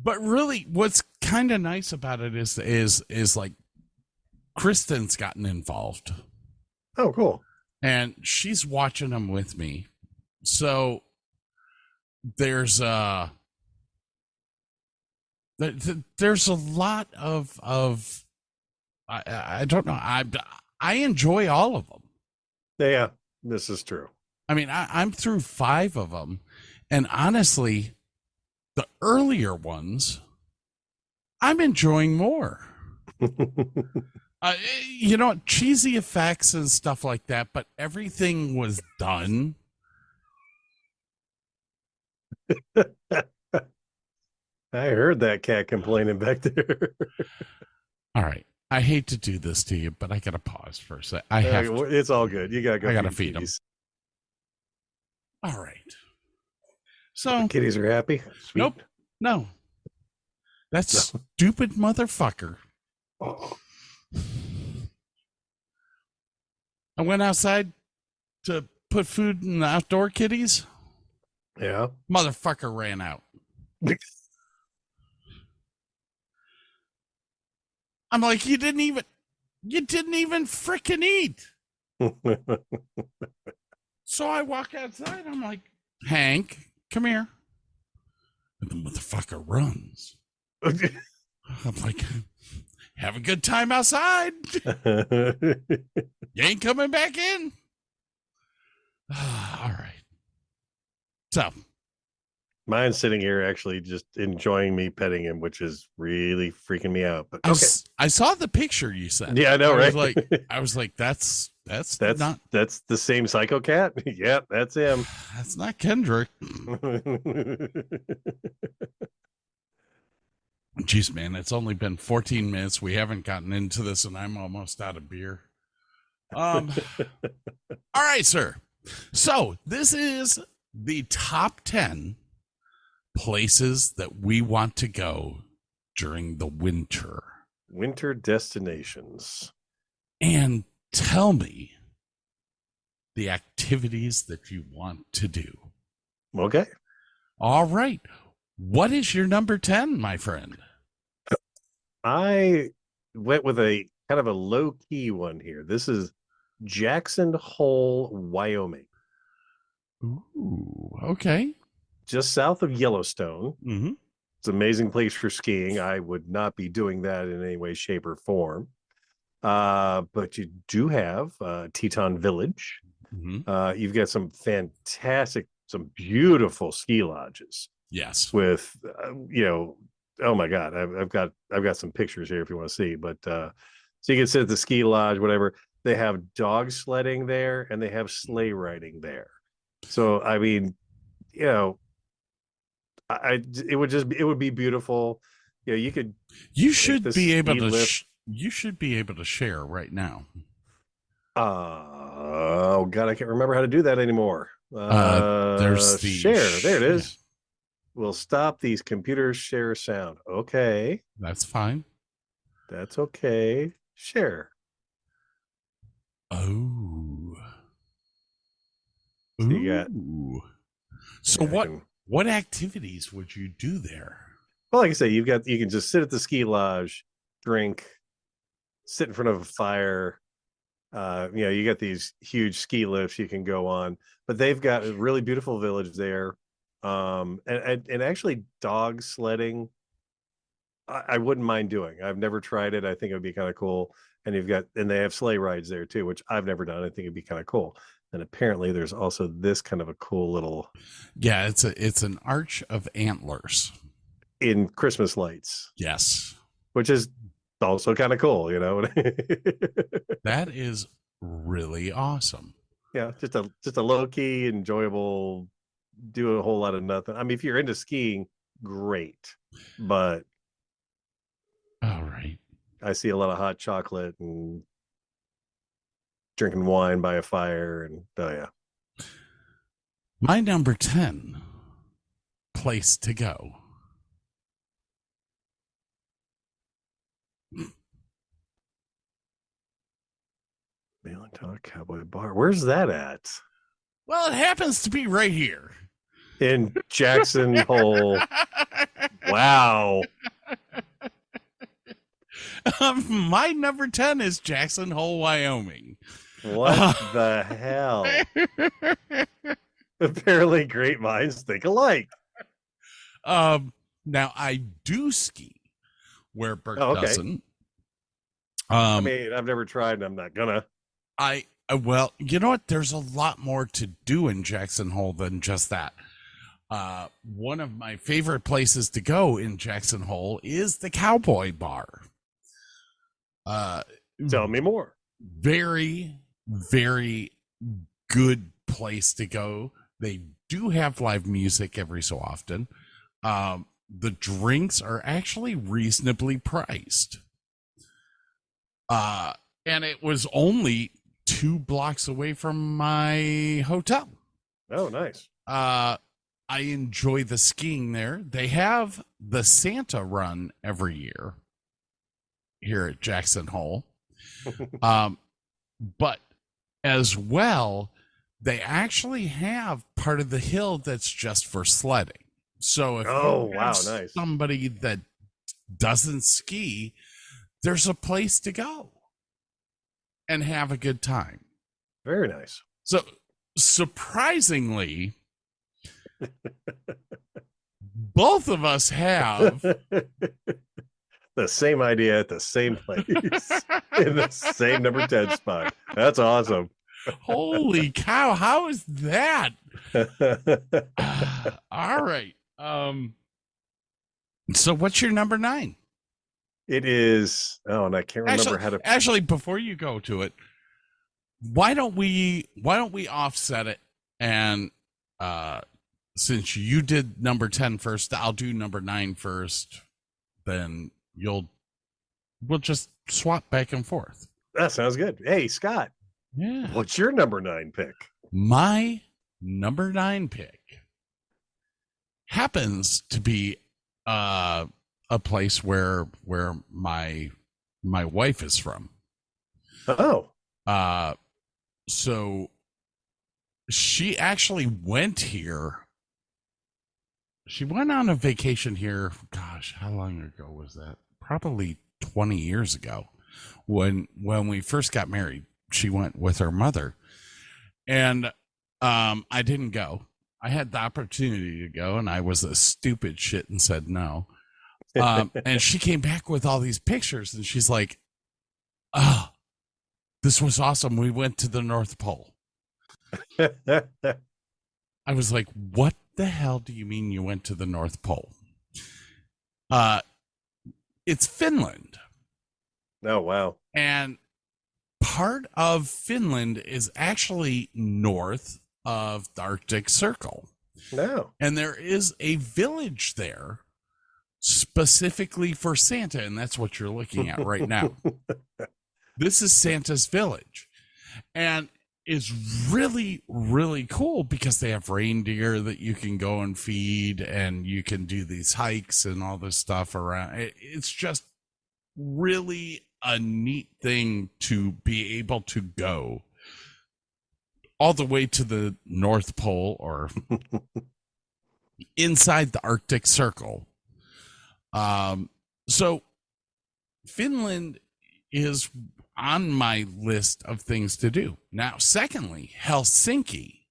But really, what's kind of nice about it is like Kristen's gotten involved. Oh, cool. And she's watching them with me. So there's a lot of I don't know. I enjoy all of them. Yeah, this is true. I mean, I'm through 5 of them, and honestly, the earlier ones, I'm enjoying more. Cheesy effects and stuff like that, but everything was done. I heard that cat complaining back there. All right. I hate to do this to you, but I got to pause for a sec. It's all good. You got to go. I got to feed them. All right. So the kitties are happy. Sweet. Nope. No. That stupid motherfucker. Oh. I went outside to put food in the outdoor kitties. Yeah. Motherfucker ran out. I'm like, you didn't even freaking eat. So I walk outside. I'm like, Hank, come here. And the motherfucker runs. I'm like, have a good time outside. You ain't coming back in. All right. So Mine's sitting here actually just enjoying me petting him, which is really freaking me out. But I, okay. I saw the picture you sent. Yeah, I know, right? I was like, that's That's not the same psycho cat. Yep, that's him. that's not Kendrick. Jeez, man, it's only been 14 minutes. We haven't gotten into this, and I'm almost out of beer. All right, sir. So this is the top 10 places that we want to go during the winter. Winter destinations. And tell me the activities that you want to do. Okay. All right. What is your number 10, my friend? I went with a kind of a low key one here. This is Jackson Hole, Wyoming, Ooh, okay. just south of Yellowstone. Mm-hmm. It's an amazing place for skiing. I would not be doing that in any way, shape, or form. But you do have Teton Village. Mm-hmm. You've got some fantastic, some beautiful ski lodges Yes. with, oh my God, I've got some pictures here if you want to see. But so you can sit at the ski lodge, whatever. They have dog sledding there, and they have sleigh riding there. So I mean, it would be beautiful. You could. You should the be able ski to. lift. You should be able to share right now. Oh God, I can't remember how to do that anymore. There's the share. There it is. Yeah, We'll stop these computers share sound. Okay, that's fine. that's okay. Share. Oh. So you got. So Yeah, what activities would you do there? Well, like I say, you can just sit at the ski lodge, drink, sit in front of a fire. You got these huge ski lifts you can go on, but they've got a really beautiful village there. And actually dog sledding, I wouldn't mind doing. I've never tried it. I think it would be kind of cool. And they have sleigh rides there too, which I've never done. I think it'd be kind of cool. And apparently there's also this kind of a cool little. Yeah, it's an arch of antlers. In Christmas lights. Yes. Which is also kind of cool, That is really awesome. Yeah, just a low key, enjoyable, do a whole lot of nothing. I mean, if you're into skiing, great. But all right. I see a lot of hot chocolate and drinking wine by a fire, and oh yeah. My number 10 place to go. Mail and Talk Cowboy Bar. Where's that at? Well, it happens to be right here In Jackson Hole. Wow. My number 10 is Jackson Hole, Wyoming. What the hell? Apparently great minds think alike. Now I do ski where Burke doesn't. I mean, I've never tried and I'm not gonna. Well, you know what? There's a lot more to do in Jackson Hole than just that. One of my favorite places to go in Jackson Hole is the Cowboy Bar. Tell me more. Very, very good place to go. They do have live music every so often. The drinks are actually reasonably priced. And it was only 2 blocks away from my hotel. Oh, nice. I enjoy the skiing there. They have the Santa run every year here at Jackson Hole. But as well, they actually have part of the hill that's just for sledding. So if Oh, you wow, have nice. somebody that doesn't ski, there's a place to go and have a good time. Very nice. So surprisingly, both of us have The same idea at the same place in the same number 10 spot. That's awesome. holy cow, how is that? All right. So what's your number 9? It is, oh, and I can't remember how to. Actually, before you go to it, why don't we offset it, and since you did number 10 first, I'll do number 9 first, then we'll just swap back and forth. That sounds good. Hey, Scott, Yeah. what's your number 9 pick? My number 9 pick happens to be a place where my wife is from. Oh, So she actually went here. She went on a vacation here. Gosh, how long ago was that? Probably 20 years ago. When we first got married, she went with her mother, and I didn't go. I had the opportunity to go, and I was a stupid shit and said no. And she came back with all these pictures, and she's like, "Oh, this was awesome. We went to the North Pole." I was like, "What the hell do you mean you went to the North Pole?" It's Finland. oh, wow. And part of Finland is actually north of the Arctic Circle. No. And there is a village there specifically for Santa, and that's what you're looking at right now. This is Santa's village. And it's really, really cool because they have reindeer that you can go and feed, and you can do these hikes and all this stuff around. It's just really a neat thing to be able to go all the way to the North Pole or inside the Arctic Circle. So Finland is on my list of things to do. Now, secondly, Helsinki,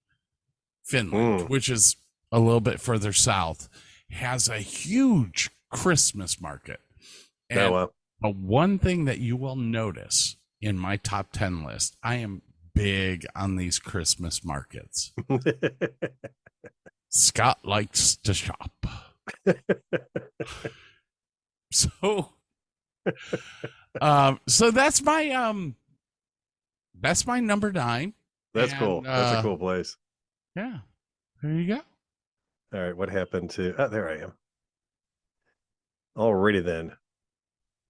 Finland, which is a little bit further south, has a huge Christmas market. And Oh, wow. one thing that you will notice in my top 10 list, I am big on these Christmas markets. Scott likes to shop. So that's my number 9. That's And, cool. That's a cool place. Yeah. There you go. All right. What happened to, oh, there I am. Alrighty then.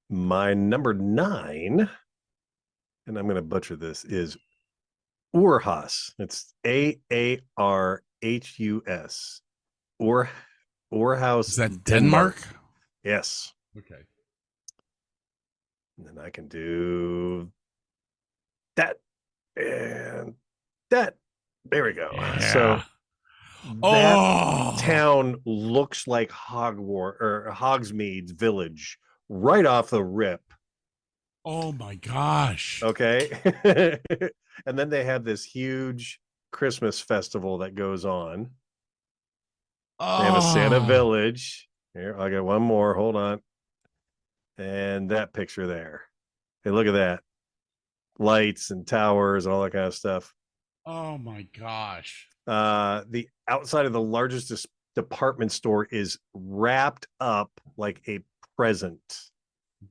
My number 9, and I'm going to butcher this, is Aarhus. It's Aarhus. Aarhus. Is that Denmark? Yes. Okay. And then I can do that and that. There we go. Yeah. So that Oh, town looks like Hogsmeade's village right off the rip. oh my gosh. Okay. And then they have this huge Christmas festival that goes on. They have a Santa Oh. village. Here, I got one more. Hold on. And that picture there. Hey, look at that. Lights and towers and all that kind of stuff. Oh my gosh. The outside of the largest department store is wrapped up like a present.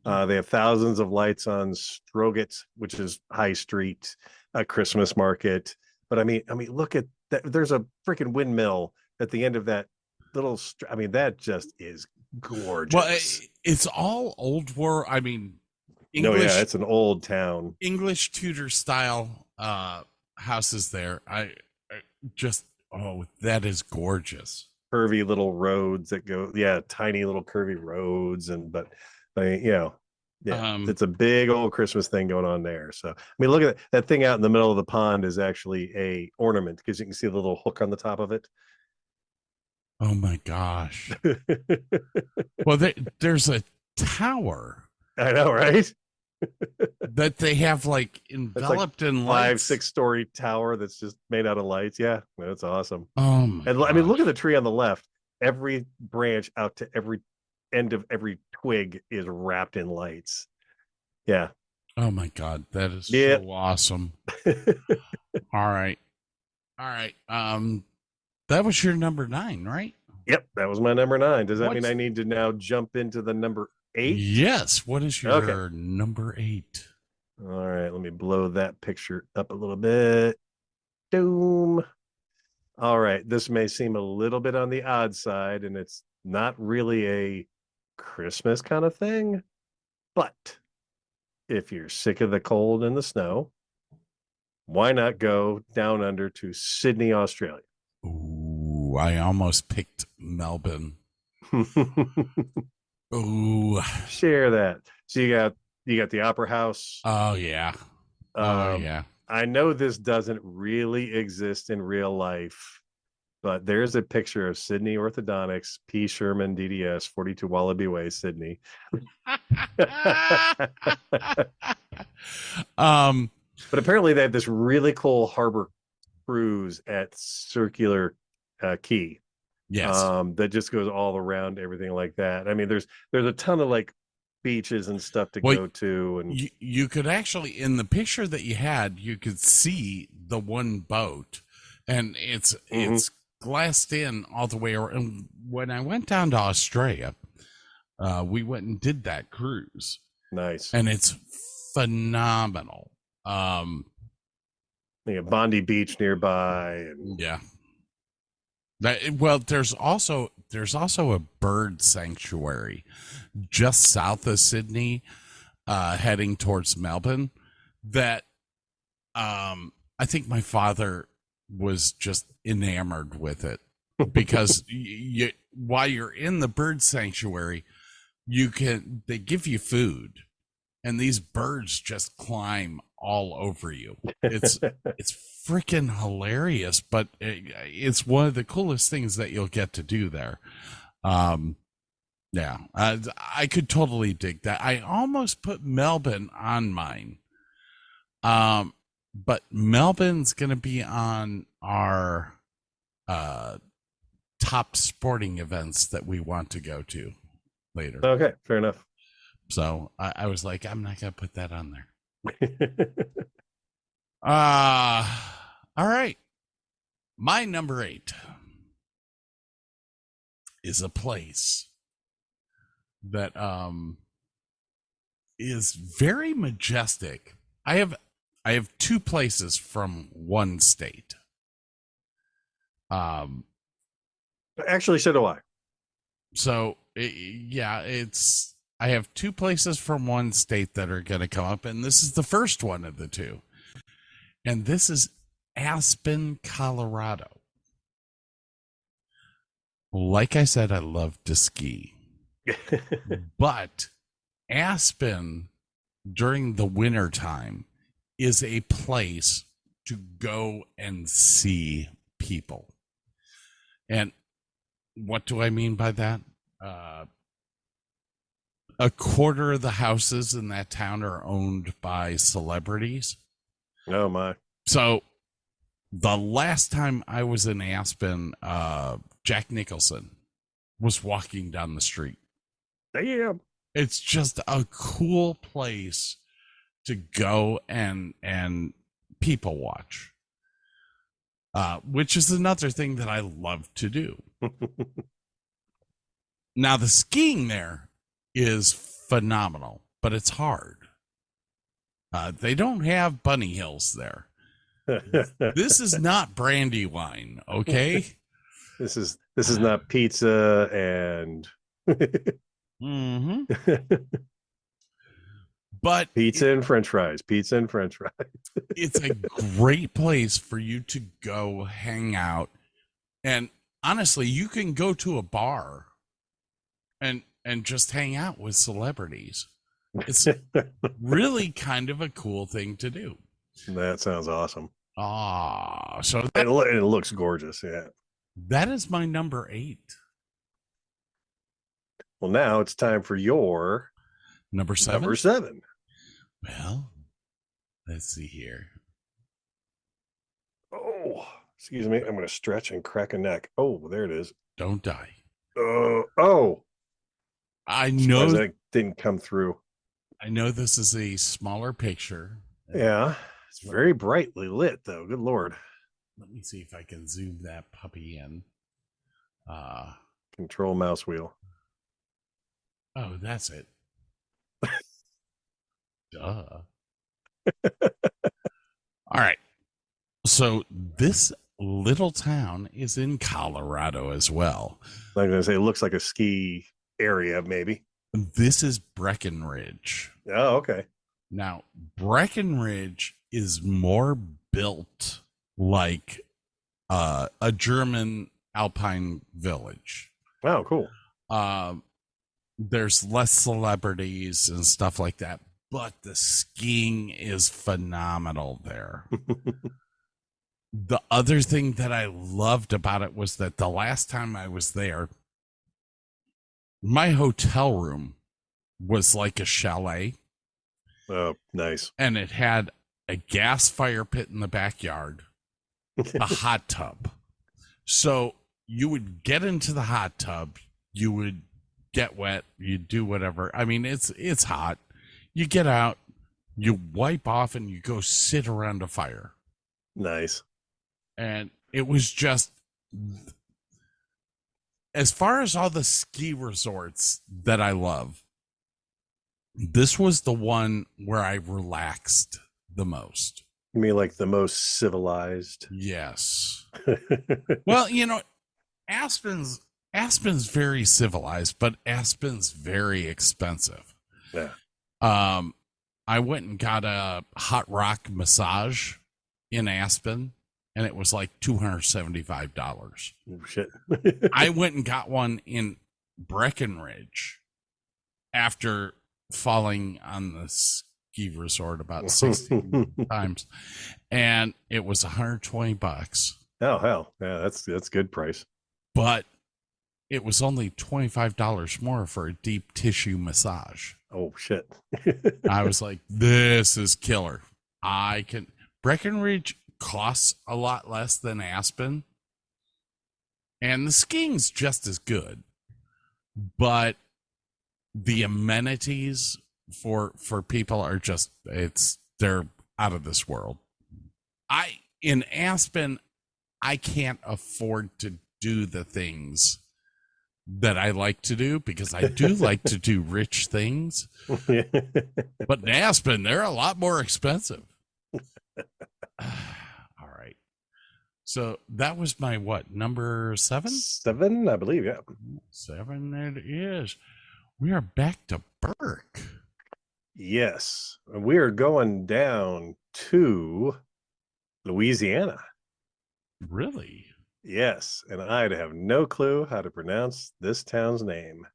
They have thousands of lights on Stroget, which is High Street, a Christmas market. But I mean, look at that. There's a freaking windmill at the end of that little. That just is gorgeous. Well, it's all old world. I mean, English, No, yeah, it's an old town. English Tudor style houses there. I just, that is gorgeous. Curvy little roads that go, tiny little curvy roads, but Yeah, it's a big old Christmas thing going on there. So, I mean, look at that thing out in the middle of the pond is actually a ornament because you can see the little hook on the top of it. Oh my gosh. Well, there's a tower I know, right? that they have like enveloped in lights. 5-6 story tower that's just made out of lights. Yeah, that's awesome. Oh my And I mean, look at the tree on the left. Every branch out to every end of every twig is wrapped in lights. Yeah. Oh my God, that is Yep. so awesome. All right. That was your number 9, right? Yep, that was my number 9. Does that mean What's- I need to now jump into the number 8? Yes. What is your Okay. number 8? All right, let me blow that picture up a little bit. Doom. All right, this may seem a little bit on the odd side, and it's not really a Christmas kind of thing, but if you're sick of the cold and the snow, why not go down under to Sydney, Australia? Ooh, I almost picked Melbourne. Ooh. Share that. So you got the Opera House. Oh yeah. Oh yeah. I know this doesn't really exist in real life, but there's a picture of Sydney Orthodontics, P. Sherman, DDS, 42 Wallaby Way, Sydney. But apparently they have this really cool harbor cruise at Circular Quay. Yes. That just goes all around everything like that. I mean, there's a ton of like beaches and stuff to go to, and you could actually, in the picture that you had, you could see the one boat, and it's glassed in all the way around. And when I went down to Australia, we went and did that cruise. Nice. And it's phenomenal. Bondi Beach nearby, and yeah. Well, there's also a bird sanctuary just south of Sydney, heading towards Melbourne. That I think my father was just enamored with it because while you're in the bird sanctuary, they give you food, and these birds just climb all over you. It's freaking hilarious, but it's one of the coolest things that you'll get to do there. Yeah, I could totally dig that. I almost put Melbourne on mine, but Melbourne's going to be on our top sporting events that we want to go to later. Okay, fair enough. So I was like, I'm not going to put that on there. All right. My number 8 is a place that is very majestic. I have 2 places from one state. Actually, so do I. So I have 2 places from one state that are going to come up, and this is the first one of the 2. And this is Aspen, Colorado. Like I said, I love to ski. But Aspen during the winter time is a place to go and see people. And what do I mean by that? A quarter of the houses in that town are owned by celebrities. Oh my. So the last time I was in Aspen, Jack Nicholson was walking down the street. Damn. It's just a cool place to go and people watch. Which is another thing that I love to do. Now the skiing there is phenomenal, but it's hard. They don't have bunny hills there. This is not Brandywine, okay? This is not pizza and but pizza and French fries. Pizza and French fries. It's a great place for you to go hang out. And honestly, you can go to a bar and just hang out with celebrities. It's really kind of a cool thing to do. That sounds awesome. So And it looks gorgeous. Yeah. that is my number 8. Well, now it's time for your Number 7? number 7. Well, let's see here. Oh, excuse me. I'm going to stretch and crack a neck. Oh, there it is. Don't die. Oh, I surprised know that didn't come through. I know this is a smaller picture. Yeah. It's very brightly lit, though. Good Lord. Let me see if I can zoom that puppy in. Control mouse wheel. Oh, that's it. Duh. All right. So this little town is in Colorado as well. I'm going to say it looks like a ski area, maybe. This is Breckenridge. Oh, okay. Now, Breckenridge is more built like a German alpine village. Oh, cool. There's less celebrities and stuff like that, but the skiing is phenomenal there. The other thing that I loved about it was that the last time I was there, my hotel room was like a chalet. Oh, nice. And it had a gas fire pit in the backyard, a hot tub. So you would get into the hot tub, you would get wet, you do whatever. I mean, it's hot. You get out, you wipe off, and you go sit around a fire. Nice. And it was just, as far as all the ski resorts that I love, this was the one where I relaxed the most. You mean like the most civilized? Yes. Well, you know, Aspen's very civilized, but Aspen's very expensive. Yeah. I went and got a hot rock massage in Aspen, and it was like $275. Oh, shit. I went and got one in Breckenridge after falling on the ski resort about 60 times, and it was $120. Oh, hell. Yeah, that's good price. But it was only $25 more for a deep tissue massage. Oh, shit. I was like, this is killer. Breckenridge costs a lot less than Aspen, and the skiing's just as good, but the amenities for people are just, they're out of this world. In Aspen, I can't afford to do the things that I like to do, because I do like to do rich things, but in Aspen, they're a lot more expensive. All right. So that was my number 7? 7, I believe, yeah. 7 it is. We are back to Burke. Yes. We are going down to Louisiana. Really? Yes. And I'd have no clue how to pronounce this town's name.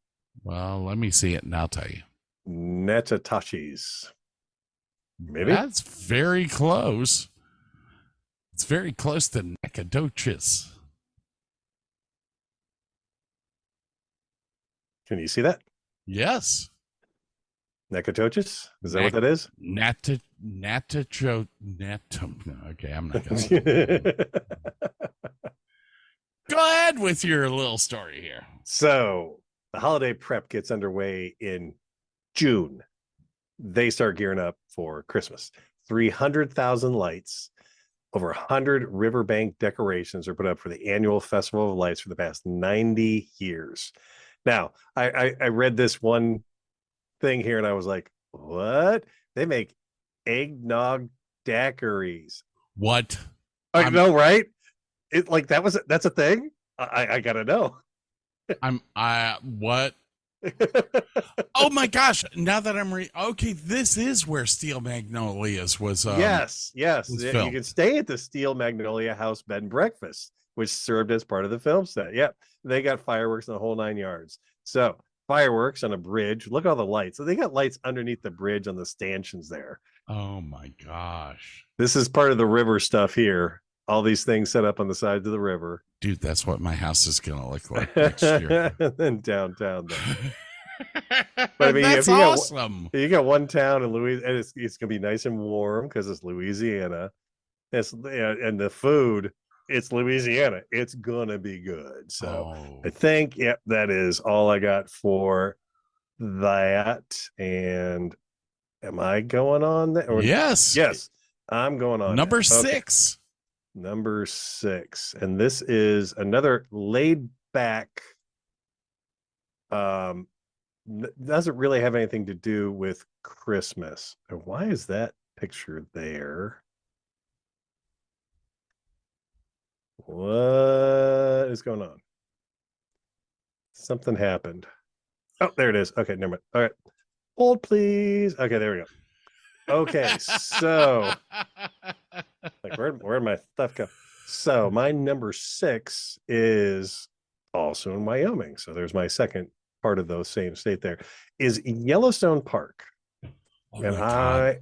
Well, let me see it and I'll tell you. Natchitoches. Maybe. That's very close. It's very close to Nacogdoches. Can you see that? Yes. Natchitoches? Is that what that is? Okay, I'm not going to. Go ahead with your little story here. So the holiday prep gets underway in June. They start gearing up for Christmas. 300,000 lights, over 100 riverbank decorations are put up for the annual Festival of Lights for the past 90 years. Now, I read this one thing here and I was like, what? They make eggnog daiquiris. What? I know, right? It like that's a thing. I gotta know. What? Oh my gosh! Now that I'm okay, this is where Steel Magnolias was. Yes. You filmed. can stay at the Steel Magnolia House Bed and Breakfast, which served as part of the film set. Yep, they got fireworks in the whole 9 yards. So fireworks on a bridge. Look at all the lights. So they got lights underneath the bridge on the stanchions there. Oh my gosh. This is part of the river stuff here. All these things set up on the sides of the river. Dude, that's what my house is going to look like next year. And then downtown. But I mean, that's awesome. You got one town in Louisiana, and it's gonna be nice and warm because it's Louisiana. And the food, it's Louisiana. It's gonna be good. So I think, yep, that is all I got for that. And am I going on that? Yes. Yes, I'm going on. Number 6. Number 6. And this is another laid back, doesn't really have anything to do with Christmas. And why is that picture there? What is going on? Something happened. Oh, there it is. Okay, never mind. All right. Hold, please. Okay, there we go. Okay, so like where'd my stuff go? So my number 6 is also in Wyoming. So there's my second part of those same state. There is Yellowstone Park. And I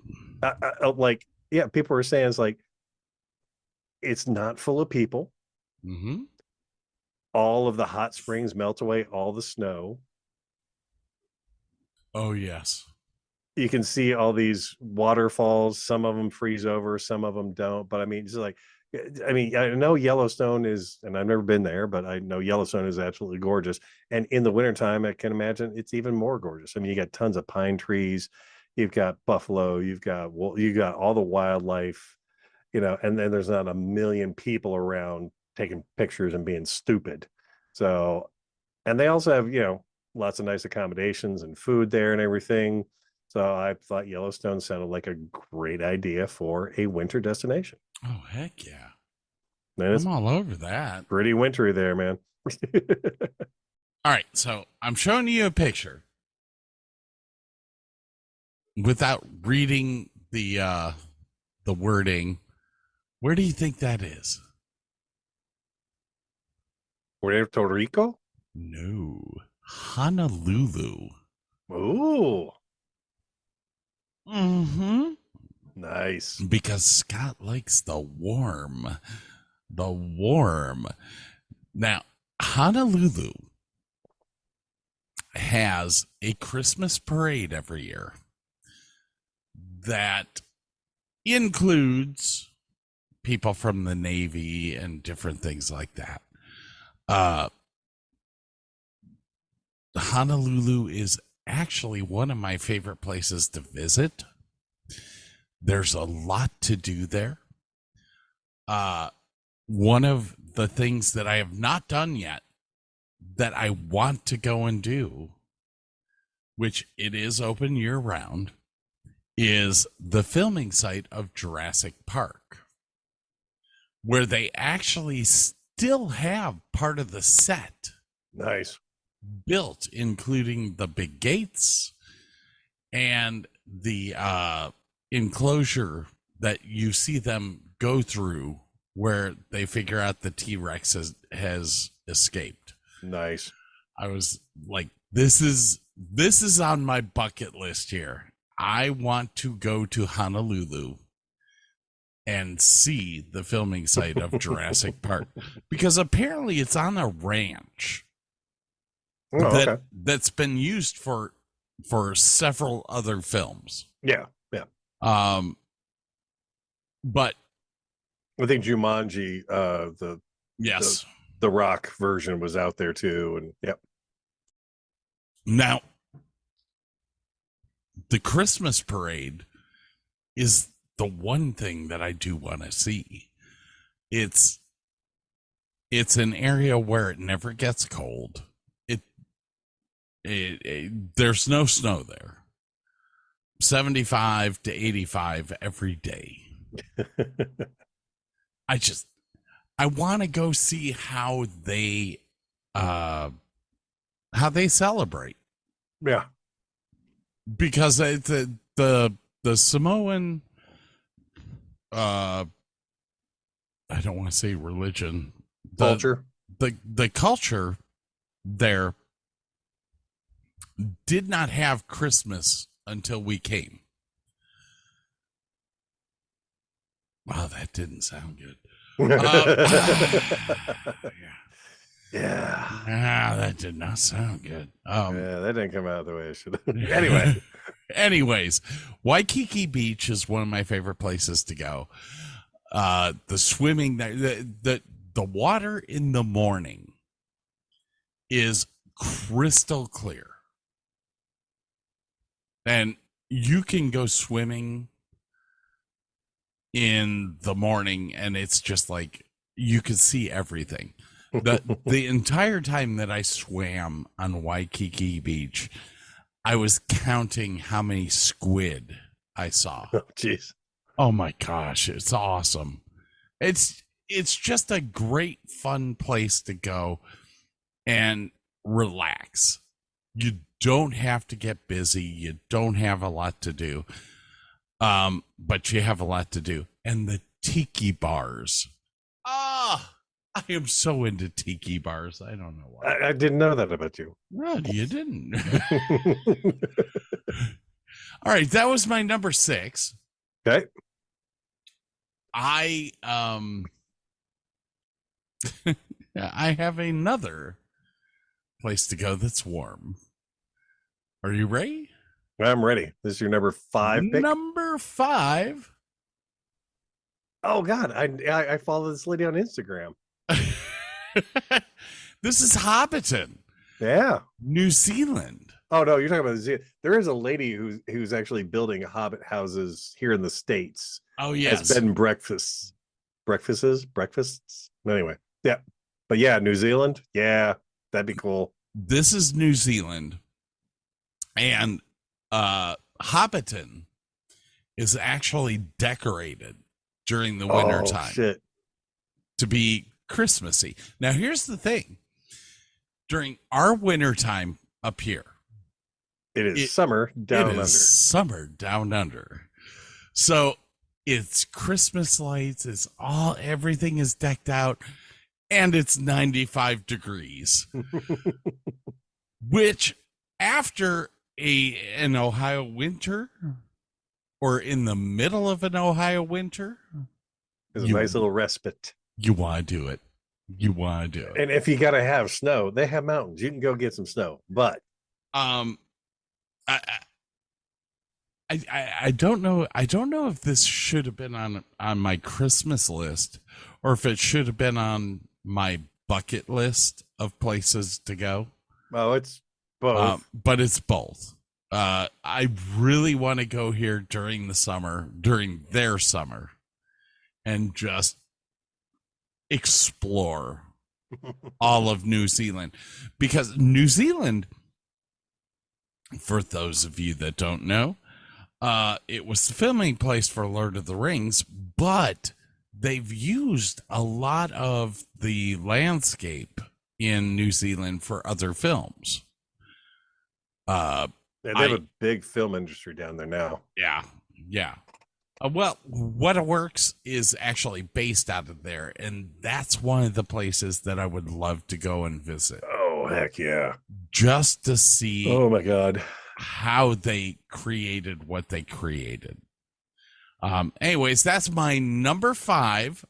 like, yeah, people were saying it's like, it's not full of people. Mm-hmm. All of the hot springs melt away all the snow. Oh yes. You can see all these waterfalls. Some of them freeze over, some of them don't. But I mean, it's like, I mean, I know Yellowstone is, and I've never been there, but I know Yellowstone is absolutely gorgeous. And in the wintertime, I can imagine it's even more gorgeous. I mean, you got tons of pine trees, you've got buffalo, you got all the wildlife, you know, and then there's not a million people around taking pictures and being stupid. So, and they also have, you know, lots of nice accommodations and food there and everything. So I thought Yellowstone sounded like a great idea for a winter destination. Oh, heck yeah. And it's I'm all over that. pretty wintry there, man. All right, so I'm showing you a picture without reading the wording. Where do you think that is? Puerto Rico? No, Honolulu. Ooh, Mm-hmm. nice. Because Scott likes the warm. The warm. Now, Honolulu has a Christmas parade every year that includes people from the Navy and different things like that. Honolulu is actually one of my favorite places to visit. There's a lot to do there. One of the things that I have not done yet that I want to go and do, which it is open year round, is the filming site of Jurassic Park, where they actually still have part of the set Nice. built, including the big gates and the enclosure that you see them go through where they figure out the T-Rex has escaped. Nice. I was like, this is on my bucket list here. I want to go to Honolulu and see the filming site of Jurassic Park, because apparently it's on a ranch Okay. that's been used for several other films. Yeah. But I think Jumanji, yes. the Rock version was out there too. And yep. Now, the Christmas parade is the one thing that I do want to see. It's an area where it never gets cold. There's no snow there. 75 to 85 every day. I want to go see how they celebrate, Yeah. because the Samoan, I don't want to say religion, Culture. the culture there did not have Christmas until we came. Wow, that didn't sound good. Yeah. Ah, that did not sound good. Yeah, that didn't come out the way it should have. Anyways, Waikiki Beach is one of my favorite places to go. The swimming, the water in the morning is crystal clear. And you can go swimming in the morning and it's just like you can see everything. The entire time that I swam on Waikiki Beach, I was counting how many squid I saw. Oh, jeez. Oh my gosh, it's awesome. It's just a great fun place to go and relax. You don't have to get busy. You don't have a lot to do. But you have a lot to do. And the tiki bars. I am so into tiki bars. I don't know why. I didn't know that about you. No, you didn't. All right, that was my number 6. Okay. I have another place to go that's warm. Are you ready? I'm ready. This is your number 5 pick? Number 5. Oh God, I follow this lady on Instagram. This is Hobbiton. Yeah. New Zealand. Oh no, you're talking about there is a lady who's actually building hobbit houses here in the States. Oh yes. As bed and breakfasts. Breakfasts. Anyway, yeah. But yeah, New Zealand. Yeah, that'd be cool. This is New Zealand. And Hobbiton is actually decorated during the winter time to be Christmassy. Now here's the thing. During our winter time up here, it is summer down under. Summer down under. So it's Christmas lights, everything is decked out, and it's 95 degrees. Which after an Ohio winter, or in the middle of an Ohio winter, is a nice little respite. You want to do it. And if you gotta have snow, they have mountains. You can go get some snow. But I don't know. I don't know if this should have been on my Christmas list or if it should have been on my bucket list of places to go. Well, it's both. But it's both. I really want to go here during their summer, and just explore all of New Zealand, because New Zealand, for those of you that don't know, it was the filming place for Lord of the Rings, but they've used a lot of the landscape in New Zealand for other films. Yeah, they have a big film industry down there now. Yeah. Well, What Works is actually based out of there, and that's one of the places that I would love to go and visit. Oh, heck yeah. Just to see oh my God, how they created what they created. Anyways, that's my number 5.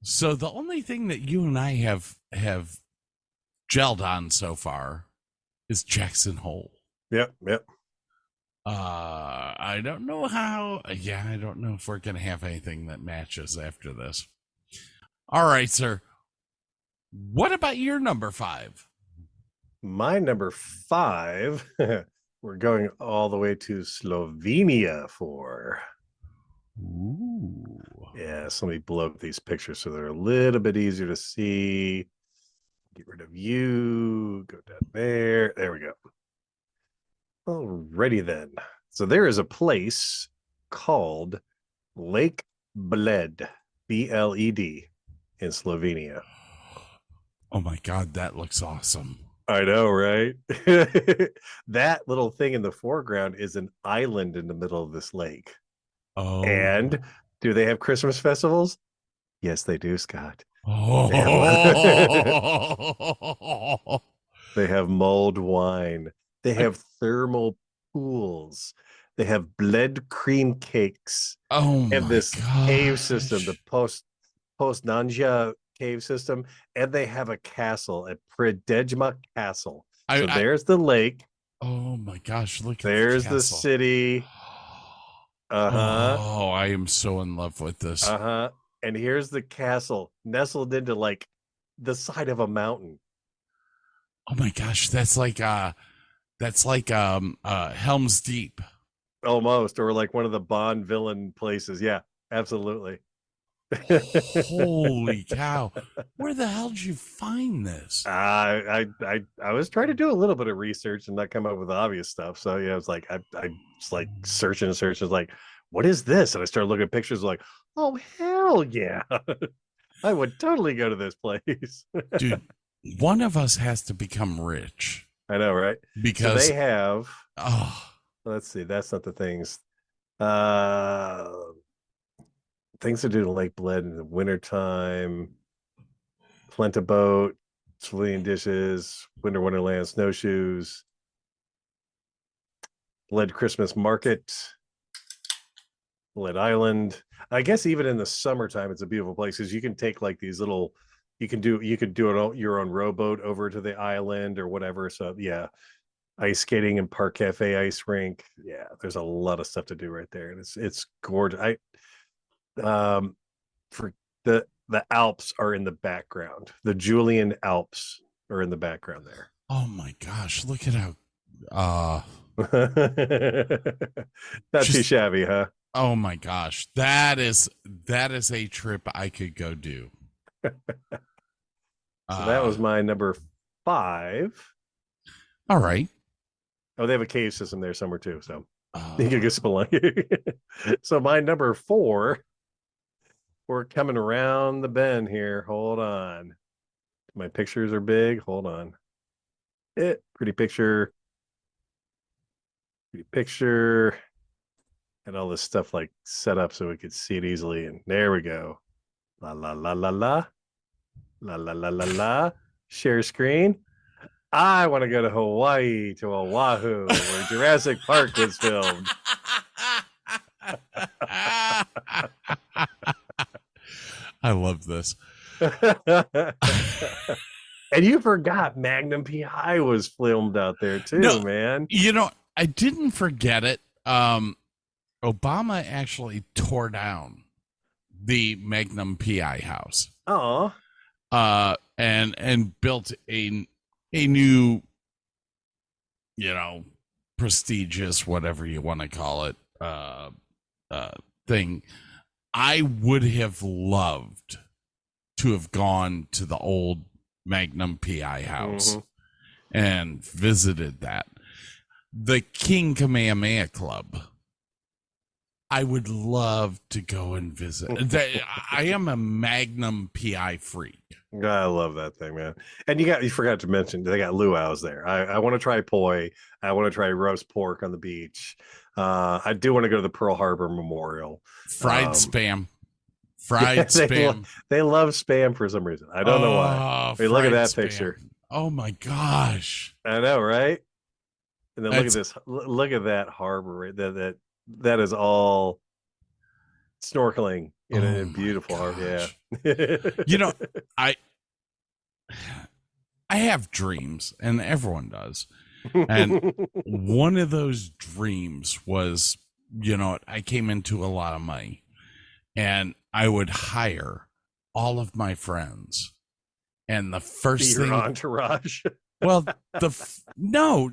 So the only thing that you and I have gelled on so far is Jackson Hole. Yep. I don't know how. Yeah, I don't know if we're going to have anything that matches after this. All right, sir. What about your number 5? My number 5, we're going all the way to Slovenia for. Ooh. Yeah, so let me blow up these pictures so they're a little bit easier to see. Get rid of you. Go down there. There we go. Alrighty then. So there is a place called Lake Bled, Bled, in Slovenia. Oh my God, that looks awesome. I know, right? That little thing in the foreground is an island in the middle of this lake. Oh. And do they have Christmas festivals? Yes, they do, Scott. Oh. They have mulled wine. They have thermal pools. They have bled cream cakes. Oh And my this cave system, the gosh. post Nanja cave system, and they have a castle at Predejma Castle. So I there's the lake, oh my gosh, look at there's the the castle. city. Uh-huh. Oh, I am so in love with this. Uh-huh. And here's the castle nestled into like the side of a mountain. Oh my gosh, that's like Helm's Deep. Almost, or like one of the Bond villain places. Yeah, absolutely. Holy cow. Where the hell did you find this? I was trying to do a little bit of research and not come up with obvious stuff. So yeah, I was like, I was like searching. I was like, what is this? And I started looking at pictures like, oh hell yeah. I would totally go to this place. Dude, one of us has to become rich. I know, right? Because so they have oh, let's see, that's not the things. Things to do to Lake Bled in the wintertime, Plenta boat, Cerulean dishes, winter wonderland snowshoes, Bled Christmas market, Bled Island. I guess even in the summertime, it's a beautiful place because you can take like these little, you could do your own rowboat over to the island or whatever. So yeah, ice skating and Park Cafe ice rink. Yeah, there's a lot of stuff to do right there, and it's gorgeous. For the Alps are in the background. The Julian Alps are in the background there. oh my gosh, look at how Not too shabby, huh? oh my gosh. That is a trip I could go do. So that was my number 5. All right. Oh, they have a cave system there somewhere too. So you can get spelunking. So my number 4. We're coming around the bend here. Hold on. My pictures are big. Hold on. Pretty picture. Pretty picture. And all this stuff like set up so we could see it easily. And there we go. La la la la la. La la la la la. Share screen. I want to go to Hawaii, to Oahu, where Jurassic Park was filmed. I love this. And you forgot Magnum PI was filmed out there too, No, man. You know, I didn't forget it. Obama actually tore down the Magnum PI house. Oh. And built a new, you know, prestigious, whatever you want to call it, thing. I would have loved to have gone to the old Magnum PI house and visited that. The King Kamehameha Club. I would love to go and visit. I am a Magnum PI freak. I love that thing, man. And you forgot to mention they got luau's there. I want to try poi. I want to try roast pork on the beach. I do want to go to the Pearl Harbor Memorial. Fried spam. Fried spam. They love spam for some reason. I don't know why. Hey, look at that picture. Oh my gosh. I know, right? And then look at this. Look at that harbor right that is all snorkeling in a beautiful harbor. Yeah. You know, I have dreams, and everyone does. And one of those dreams was, you know, I came into a lot of money, and I would hire all of my friends, and the first thing, entourage. well, no,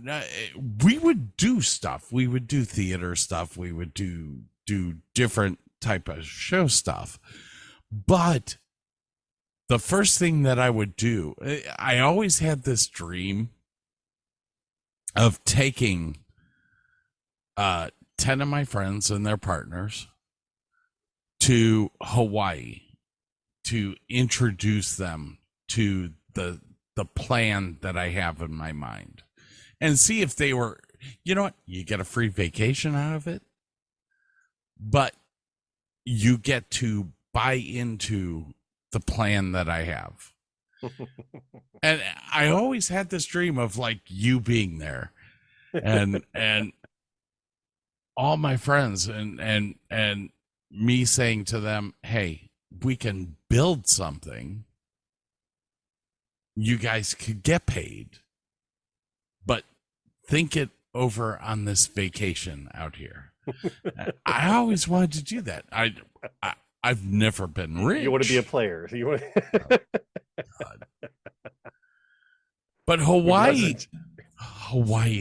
we would do stuff. We would do theater stuff. We would do different type of show stuff. But the first thing that I would do, I always had this dream of taking 10 of my friends and their partners to Hawaii to introduce them to the plan that I have in my mind and see if they were, you know what, you get a free vacation out of it, but you get to buy into the plan that I have. And I always had this dream of like you being there. and all my friends and me saying to them, hey, we can build something. You guys could get paid, but think it over on this vacation out here. I always wanted to do that. I've never been rich. You want to be a player. You want But Hawaii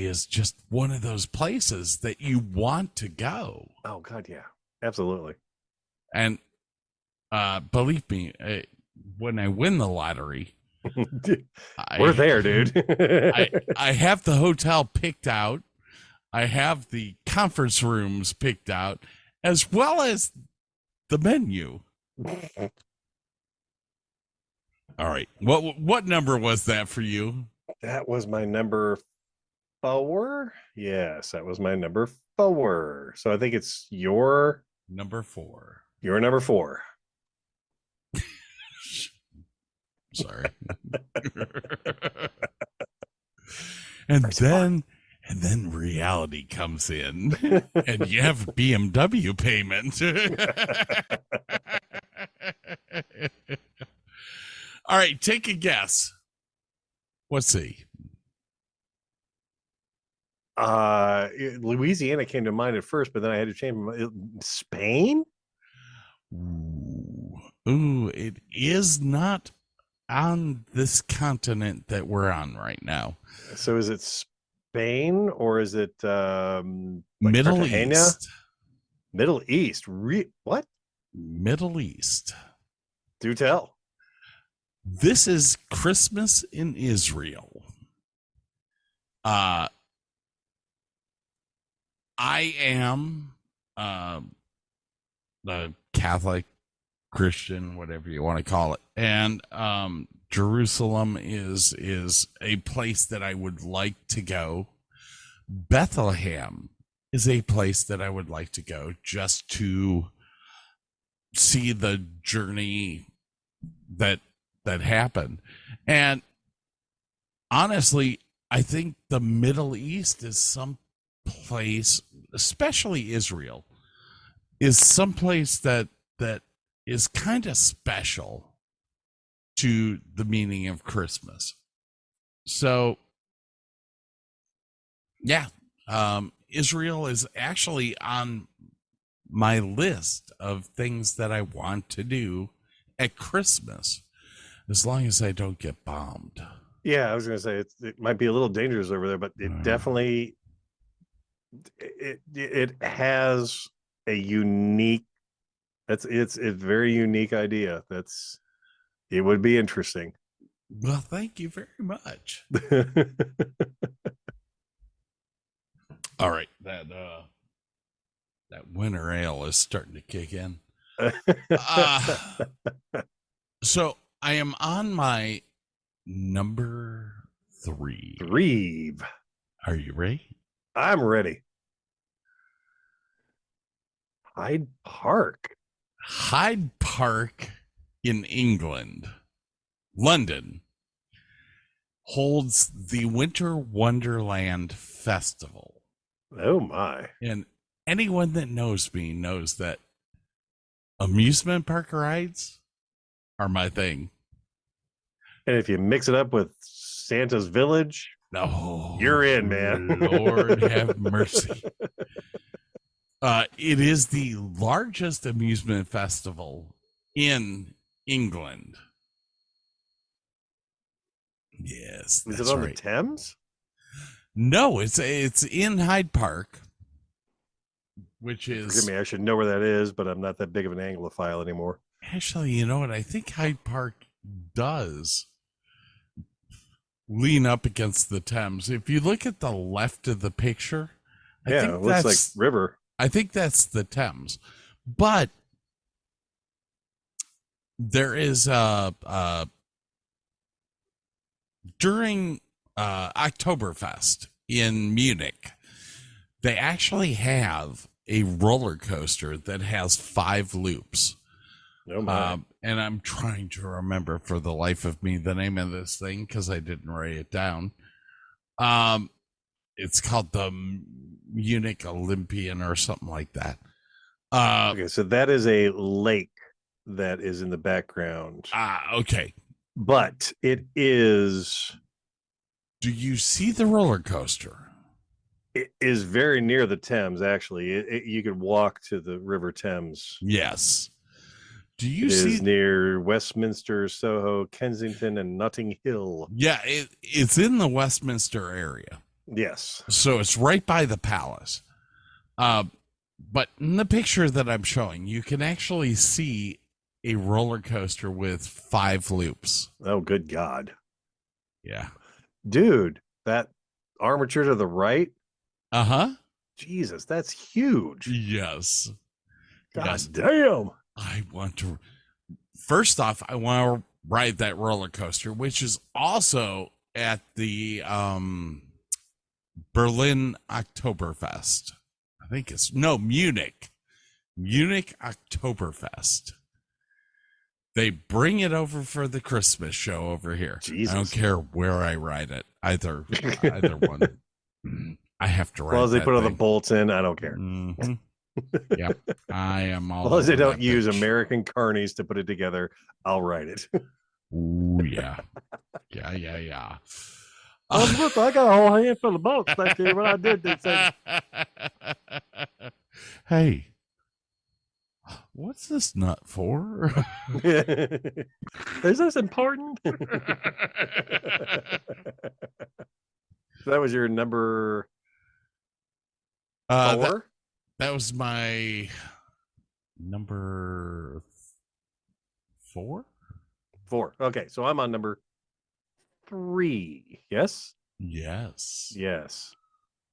is just one of those places that you want to go. Oh God, yeah, absolutely. And believe me, when I win the lottery, we're there, dude. I have the hotel picked out. I have the conference rooms picked out, as well as the menu. All right. What number was that for you? That was my number 4. Yes, that was my number 4. So I think it's your Number 4. Your number 4. Sorry. and then reality comes in and you have a BMW payment. All right, take a guess. Let's see. Louisiana came to mind at first, but then I had to change Spain. Ooh, it is not on this continent that we're on right now. So is it Spain or is it like Middle Cartagena? East. Middle East. What? Middle East. Do tell. This is Christmas in Israel. I am the Catholic, Christian, whatever you want to call it, and Jerusalem is a place that I would like to go. Bethlehem is a place that I would like to go just to see the journey that happened. And honestly, I think the Middle East is some place, especially Israel, is someplace that is kind of special to the meaning of Christmas. So yeah, Israel is actually on my list of things that I want to do at Christmas, as long as I don't get bombed. Yeah, I was going to say it might be a little dangerous over there, but it definitely it has a unique. It's a very unique idea. It would be interesting. Well, thank you very much. All right, that winter ale is starting to kick in. So I am on my number 3. Reeve. Are you ready? I'm ready. Hyde Park. Hyde Park in England, London, holds the Winter Wonderland Festival. Oh my. And anyone that knows me knows that amusement park rides are my thing. And if you mix it up with Santa's Village, no, you're in, man. Lord have mercy. It is the largest amusement festival in England. Yes, Is that's it on right. the Thames? No, it's in Hyde Park, which is. Forgive me, I should know where that is, but I'm not that big of an Anglophile anymore. Actually, you know what? I think Hyde Park does lean up against the Thames. If you look at the left of the picture, I Yeah, think it looks like river. I think that's the Thames. But there is during Oktoberfest in Munich, they actually have a roller coaster that has 5 loops. Oh my. And I'm trying to remember for the life of me the name of this thing because I didn't write it down. It's called the Munich Olympian or something like that. Okay, so that is a lake that is in the background. Okay. But it is Do you see the roller coaster? it is very near the Thames, actually. You could walk to the River Thames. Yes. Do you It see is near Westminster, Soho, Kensington, and Notting Hill. Yeah, it's in the Westminster area. Yes. So it's right by the palace. But in the picture that I'm showing, you can actually see a roller coaster with 5 loops. Oh, good God. Yeah. Dude, that armature to the right, Uh-huh. Jesus, that's huge. Yes. God Yes. damn. I want to First off, I want to ride that roller coaster, which is also at the Berlin Oktoberfest. I think it's Munich Oktoberfest. They bring it over for the Christmas show over here. Jesus. I don't care where I ride it. Either one. I have to ride. As long as they that put all the thing. bolts in, I don't care. Mhm. Yep. I am all As long as they over don't that use bitch. American carnies to put it together, I'll ride it. Ooh, yeah. Yeah. I got a whole handful of bolts. Thank you. What I did this thing. Hey, what's this nut for? Is this important? That was your number 4? That was my number 4. 4. Okay, so I'm on number 3. Yes? Yes. Yes.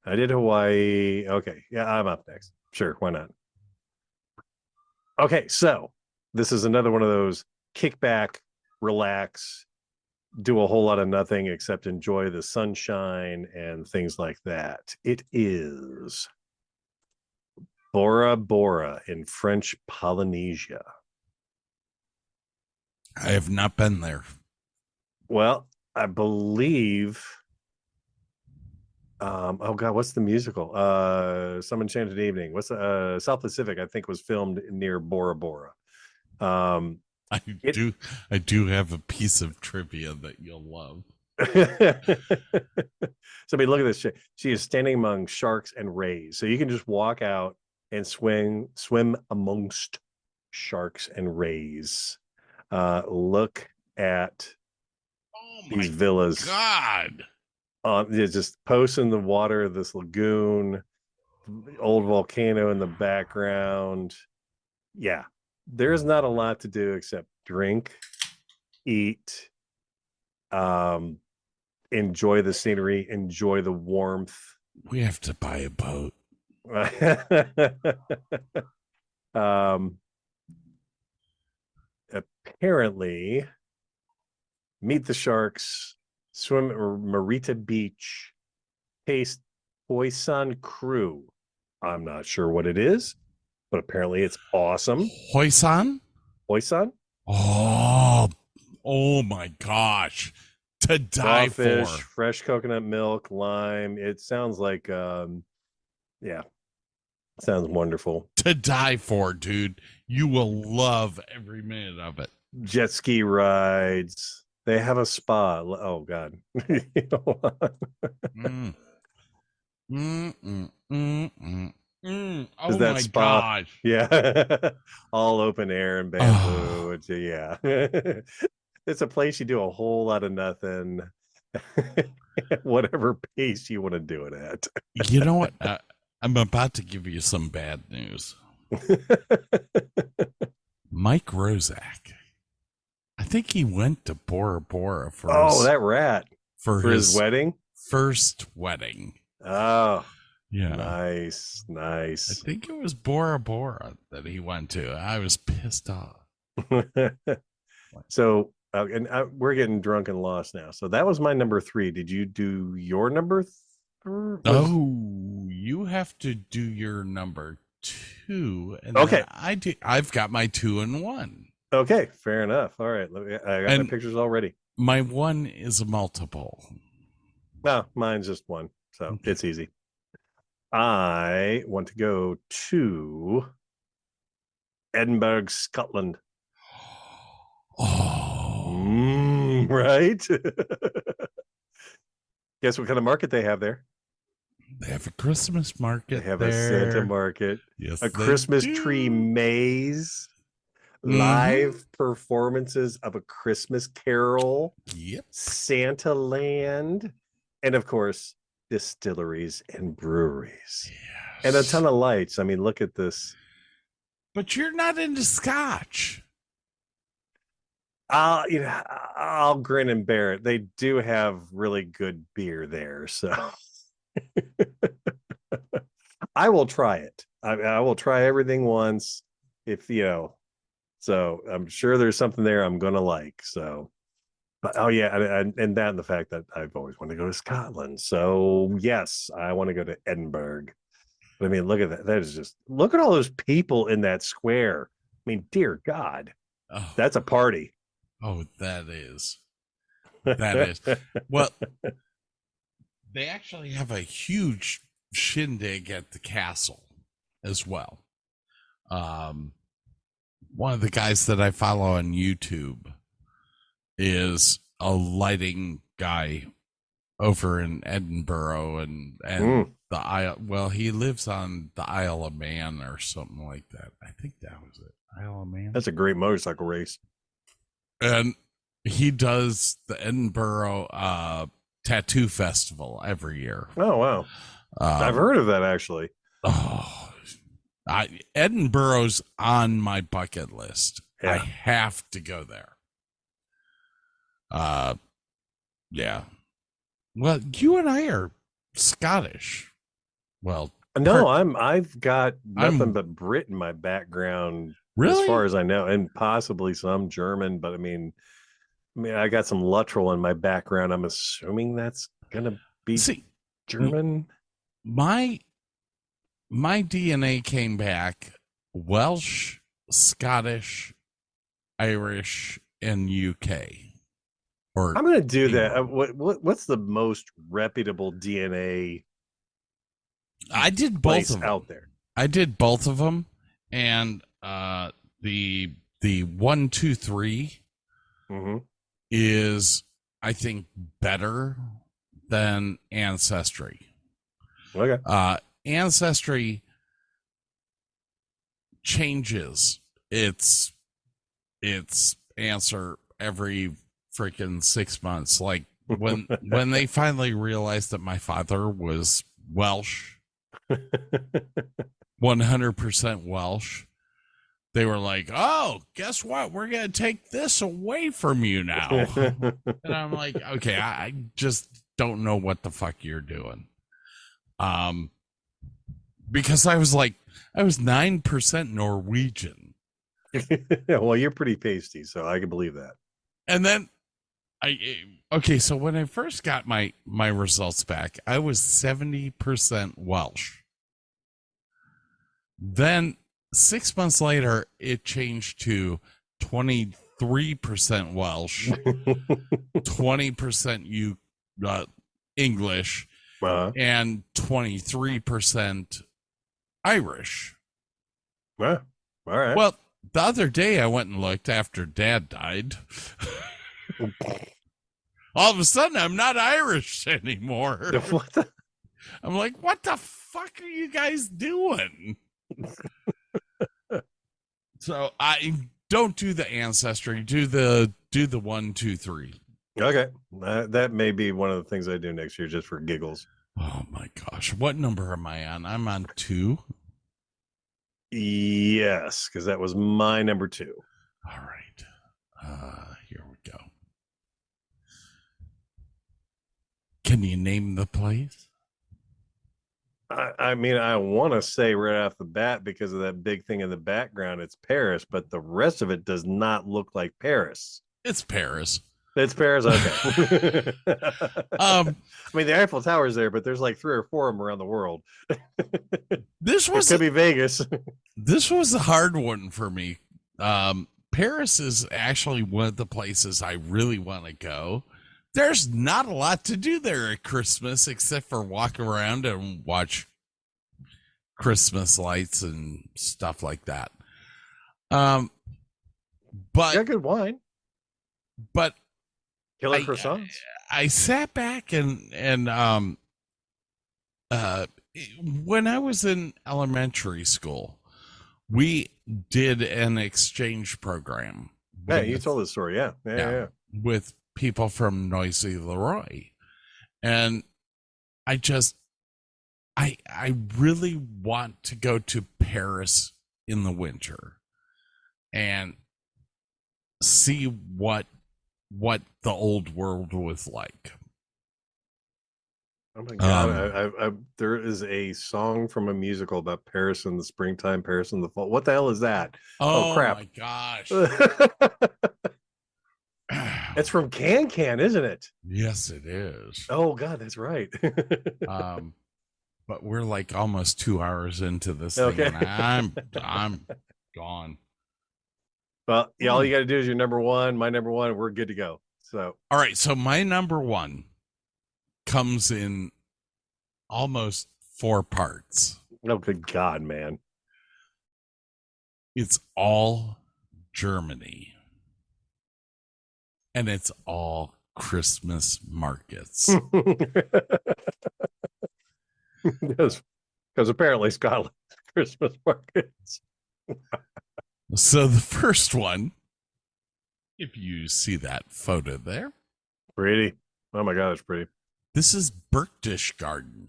I did Hawaii. Okay. Yeah, I'm up next. Sure, why not? Okay, so this is another one of those kick back, relax, do a whole lot of nothing except enjoy the sunshine and things like that. It is Bora Bora in French Polynesia. I have not been there. Well, I believe oh god, what's the musical? Some Enchanted Evening. What's South Pacific, I think, was filmed near Bora Bora. I do have a piece of trivia that you'll love. So I mean, look at this. She is standing among sharks and rays. So you can just walk out and swim amongst sharks and rays. Look at these villas. God. Just posts in the water, this lagoon, old volcano in the background. Yeah, there's not a lot to do except drink, eat, enjoy the scenery, enjoy the warmth. We have to buy a boat. Apparently, meet the sharks, swim at Marita Beach, taste Poisson Crew. I'm not sure what it is, but apparently it's awesome. Hoisan? Poisson? Oh my gosh. To die Crawfish, for. fresh coconut milk, lime. It sounds like yeah. Sounds wonderful. To die for, dude. You will love every minute of it. Jet ski rides. They have a spa. Oh God. Mm. Oh Is that my spa? gosh. Yeah. All open air and bamboo. Yeah. It's a place you do a whole lot of nothing. Whatever pace you want to do it at. You know what? I'm about to give you some bad news. Mike Rozak. I think he went to Bora Bora for that rat. for his wedding? first wedding. Oh, Yeah. nice. I think it was Bora Bora that he went to. I was pissed off. So, we're getting drunk and lost now. So that was my number 3. Did you do your number 3? Oh, you have to do your number 2. And Okay. I do. I've got my 2 and 1. Okay, fair enough. All right. I got my And- pictures already. My 1 is a multiple. No, mine's just 1. So it's easy. I want to go to Edinburgh, Scotland. Oh, Right? Guess what kind of market they have there? they have a Christmas market. They have there. a Santa market, Yes, a they Christmas do. tree maze, Mhm. live performances of a Christmas Carol, Yep. Santa Land, and of course, distilleries and breweries, and a ton of lights. I mean, look at this. But you're not into scotch. I'll grin and bear it. They do have really good beer there, so I will try it. I will try everything once, if so I'm sure there's something there I'm gonna like. So, but oh yeah, and that and the fact that I've always wanted to go to Scotland. So yes, I want to go to Edinburgh. But I mean, look at that. That is just, look at all those people in that square. I mean, dear God, Oh, that's a party. oh, that is. That is. Well, they actually have a huge shindig at the castle as well. One of the guys that I follow on YouTube is a lighting guy over in Edinburgh and the Isle. Well, he lives on the Isle of Man or something like that. I think that was it. Isle of Man. That's a great motorcycle race. And he does the Edinburgh Tattoo Festival every year. Oh wow, I've heard of that actually. Oh, Edinburgh's on my bucket list. Yeah. I have to go there. Yeah. Well, you and I are Scottish. Well, No, I've got nothing but Brit in my background, really? as far as I know, and possibly some German. But I mean, I got some Luttrell in my background. I'm assuming that's gonna be German. My DNA came back Welsh, Scottish, Irish, and UK. Or I'm gonna do that. What's the most reputable DNA? I did both place of them out there. I did both of them, and the 123 is, I think, better than Ancestry. Okay. Ancestry changes its answer every freaking 6 months. Like when they finally realized that my father was Welsh, 100% Welsh, they were like, "Oh, guess what? We're gonna take this away from you now." And I'm like, "Okay, I just don't know what the fuck you're doing." Because I was 9% Norwegian. Well, you're pretty pasty, so I can believe that. And then so when I first got my results back, I was 70% Welsh. Then 6 months later, it changed to 23% Welsh, 20% English, and 23% Irish. Well, all right. Well, the other day I went and looked after Dad died. All of a sudden, I'm not Irish anymore. What the? I'm like, what the fuck are you guys doing? So I don't do the Ancestry. Do the 123. Okay, that may be one of the things I do next year just for giggles. Oh my gosh, what number am I on? I'm on 2. Yes, because that was my number 2. All right, here we go. Can you name the place? I mean, I want to say right off the bat, because of that big thing in the background, it's Paris, but the rest of it does not look like Paris. It's Paris. It's Paris, okay. I mean, the Eiffel Tower is there, but there's like 3 or 4 of them around the world. This it could be Vegas. This was a hard one for me. Paris is actually one of the places I really want to go, there's not a lot to do there at Christmas except for walk around and watch Christmas lights and stuff like that. Got But good wine. Killer I- croissants. I sat back and when I was in elementary school, we did an exchange program. Yeah, you with- told this story. Yeah. Yeah. with people from Noisy Leroy. And I really want to go to Paris in the winter and see what the old world was like. Oh my God. There is a song from a musical about Paris in the springtime, Paris in the fall. What the hell is that? Oh, crap. my gosh. It's from Can, isn't it? Yes, it is. Oh God, that's right. But we're like almost 2 hours into this Okay. thing, and I'm gone. Well, yeah, all you got to do is your number one, my number one, and we're good to go. So, All right, so my number one comes in almost 4 parts. oh good God, man. It's all Germany. And it's all Christmas markets. Because apparently Scotland Christmas markets. So the first one, if you see that photo there, Pretty. Oh my God, it's pretty. this is Berchtesgaden,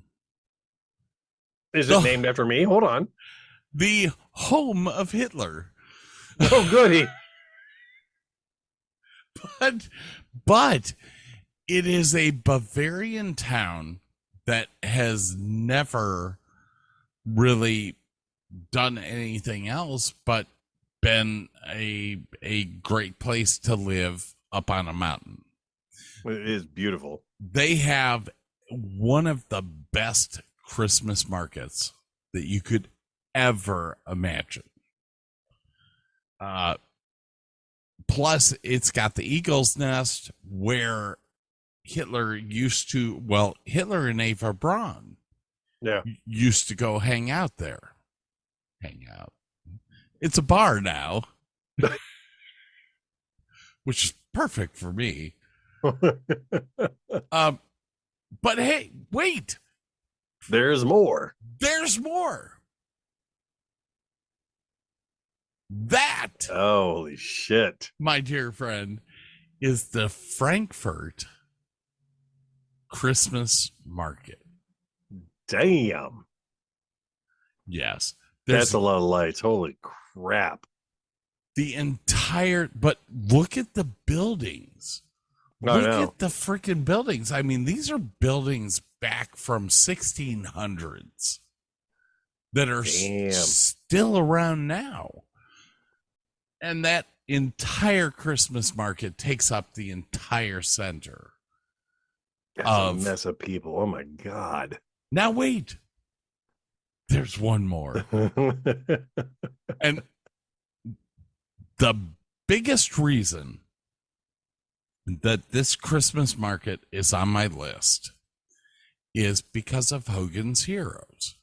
Is it Oh. named after me? Hold on. the home of Hitler. Oh, goody. But it is a Bavarian town that has never really done anything else but been a great place to live up on a mountain. It is beautiful. They have one of the best Christmas markets that you could ever imagine. Plus, it's got the Eagle's Nest where Hitler and Eva Braun Yeah. used to go hang out there. Hang out. It's a bar now, which is perfect for me. But hey, wait, There's more. there's more. That, Holy shit. my dear friend, is the Frankfurt Christmas market. Damn. Yes. That's a lot of lights. Holy crap. the entire, but look at the buildings. I Look know. at the freaking buildings. I mean, these are buildings back from 1600s that are Damn. still around now. And that entire Christmas market takes up the entire center. That's Of- a mess of people. Oh my God. Now, wait. There's one more. And the biggest reason that this Christmas market is on my list is because of Hogan's Heroes.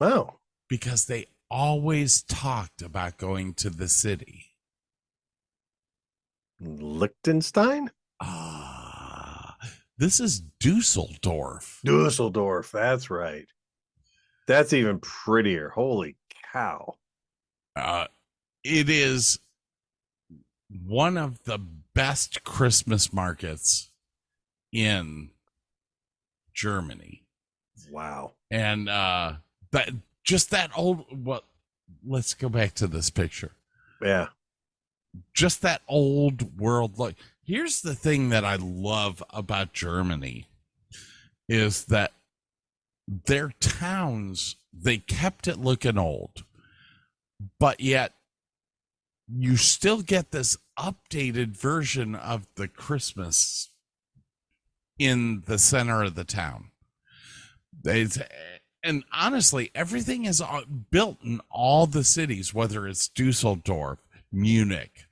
Oh. Because they always talked about going to the city. Liechtenstein? This is Dusseldorf. Dusseldorf. That's right. That's even prettier. Holy cow. It is one of the best Christmas markets in Germany. Wow. And that old, well, let's go back to this picture. Yeah. Just that old world look. Here's the thing that I love about Germany is that their towns, they kept it looking old, but yet you still get this updated version of the Christmas in the center of the town. And honestly, everything is built in all the cities, whether it's Dusseldorf, Munich,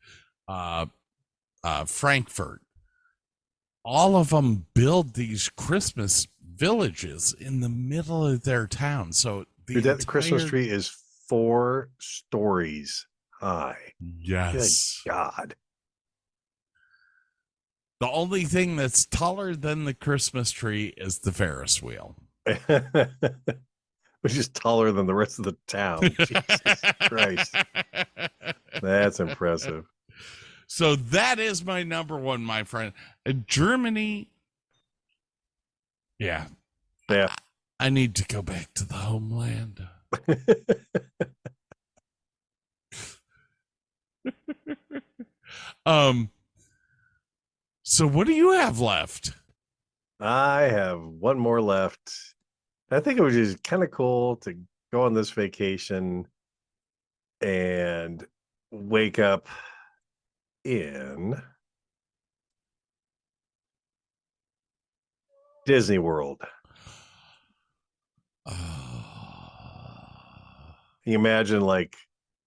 Frankfurt, all of them build these Christmas villages in the middle of their town. So Dude, that Christmas tree is 4 stories high. Yes. Good God. The only thing that's taller than the Christmas tree is the Ferris wheel. Which is taller than the rest of the town. Jesus Christ. That's impressive. So that is my number one, my friend. Germany. Yeah. Yeah. I need to go back to the homeland. So what do you have left? I have one more left. I think it was just kind of cool to go on this vacation and wake up in Disney World. You imagine like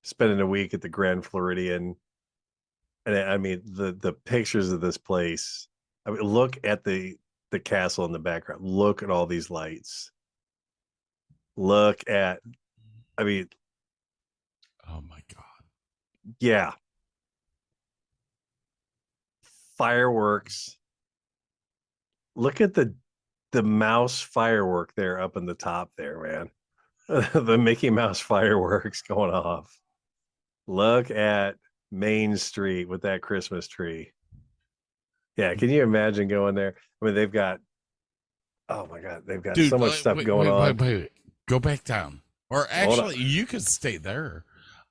spending a week at the Grand Floridian, and I mean the pictures of this place. I mean, look at the castle in the background. Look at all these lights. Look at, I mean, oh my God. Yeah. Fireworks. Look at the mouse firework there up in the top there, man. The Mickey Mouse fireworks going off. Look at Main Street with that Christmas tree. Yeah, can you imagine going there? I mean, they've got, oh my God, they've got so much stuff going on. Wait. Go back down. Or actually, you could stay there.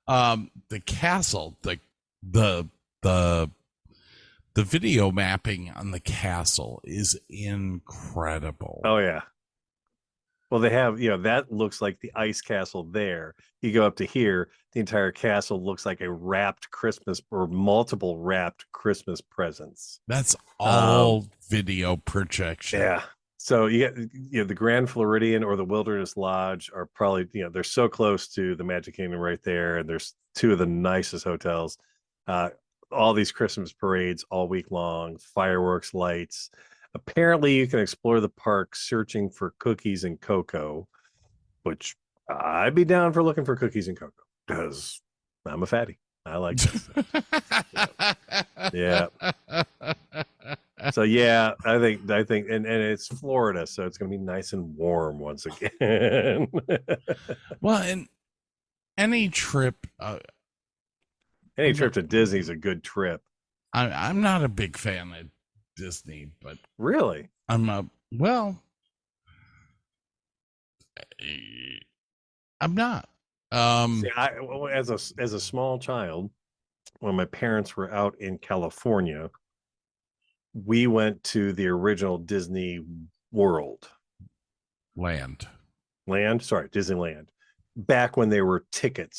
The castle, the video mapping on the castle is incredible. Oh yeah. Well, they have, that looks like the ice castle there. You go up to here, the entire castle looks like a wrapped Christmas or multiple wrapped Christmas presents. That's all video projection. Yeah. So you get, the Grand Floridian or the Wilderness Lodge are probably, they're so close to the Magic Kingdom right there. And there's 2 of the nicest hotels. All these Christmas parades all week long, fireworks, lights. Apparently you can explore the park searching for cookies and cocoa, which I'd be down for looking for cookies and cocoa because I'm a fatty. I like this. Yeah. So yeah, I think, and it's Florida, so it's going to be nice and warm once again. Well, and any trip, to Disney is a good trip. I'm not a big fan of Disney, but really, I'm not. See, as a small child, when my parents were out in California, we went to the original Disney World. Disneyland. Back when they were ticket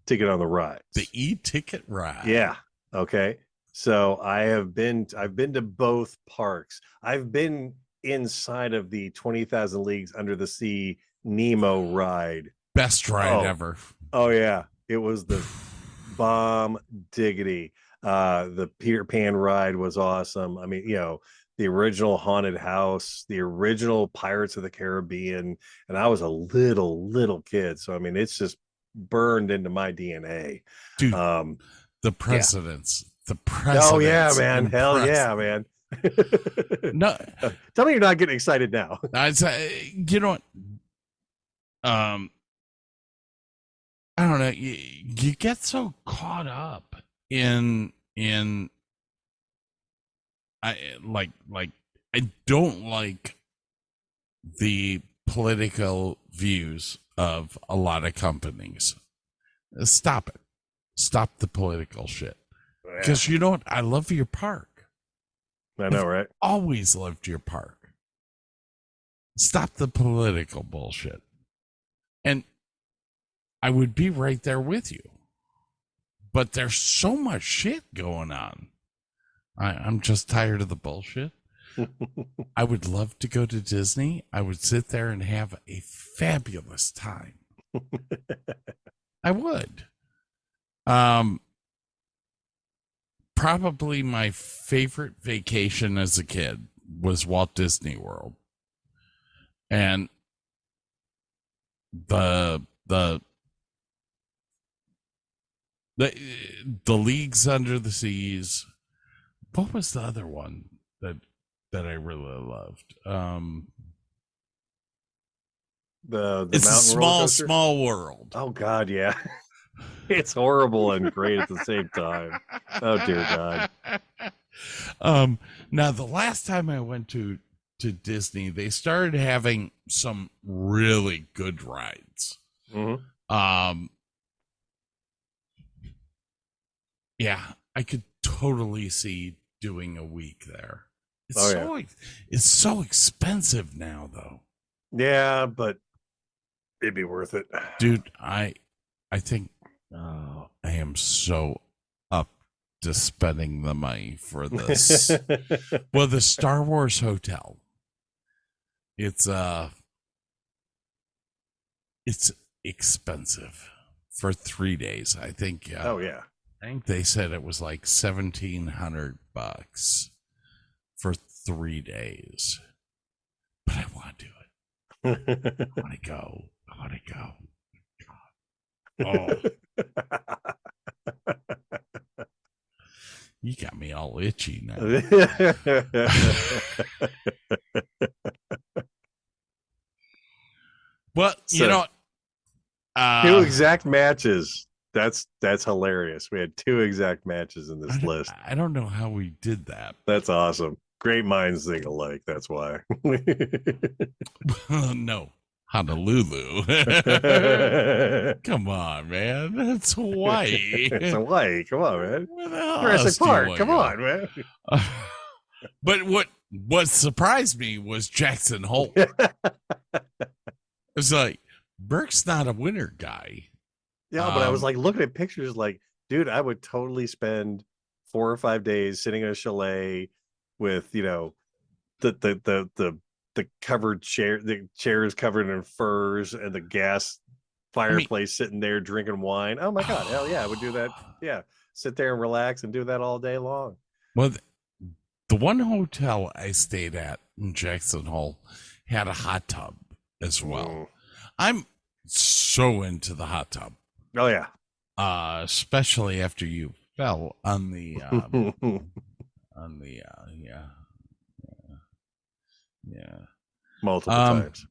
on the rides. The e-ticket ride. Yeah. Okay. So I've been to both parks. I've been inside of the 20,000 Leagues Under the Sea Nemo ride. Best ride ever. Oh yeah. It was the bomb diggity. The Peter Pan ride was awesome. I mean, the original Haunted House, the original Pirates of the Caribbean, and I was a little kid. So I mean, it's just burned into my DNA. Dude, the presidents. The presidents. Oh yeah, man. Hell yeah, man. No, tell me you're not getting excited now. I say, you know what? I don't know. You get so caught up in I don't like the political views of a lot of companies. Stop it. Stop the political shit. Because you know what? I love your park. I know, right? Always loved your park. Stop the political bullshit. And I would be right there with you. But there's so much shit going on. I'm just tired of the bullshit. I would love to go to Disney. I would sit there and have a fabulous time. I would. Probably my favorite vacation as a kid was Walt Disney World. And the Leagues Under the Seas. What was the other one that I really loved? The It's a mountain roller coaster? small world. Oh God, yeah. It's horrible and great at the same time. Oh dear God. Now the last time I went to Disney, they started having some really good rides. Mm-hmm. Yeah, I could totally see doing a week there. Oh, It's so expensive now though. Yeah, but it'd be worth it. Dude, I think I am so up to spending the money for this. Well, the Star Wars Hotel. It's expensive for 3 days. I think. Oh yeah. I think they said it was like $1,700 for 3 days. But I want to do it. I want to go. God. Oh, you got me all itchy now. Well, you know, 2 exact matches. That's hilarious. We had 2 exact matches in this list. I don't know how we did that. That's awesome. Great minds think alike. That's why. No, Honolulu. Come on, man. That's Hawaii. It's Hawaii. Come on, man. Where the hell Jurassic else do you Park. wanna Come go? on, man. But what surprised me was Jackson Hole. It's like, Burke's not a winter guy. Yeah, but I was like looking at pictures, like, dude, I would totally spend 4 or 5 days sitting in a chalet with, you know, the covered chair, the chairs covered in furs, and the gas fireplace sitting there drinking wine. Oh my God, hell yeah, I would do that. Yeah, sit there and relax and do that all day long. Well, the one hotel I stayed at in Jackson Hole had a hot tub as well. I'm so into the hot tub. Oh yeah. Especially after you fell on the multiple times.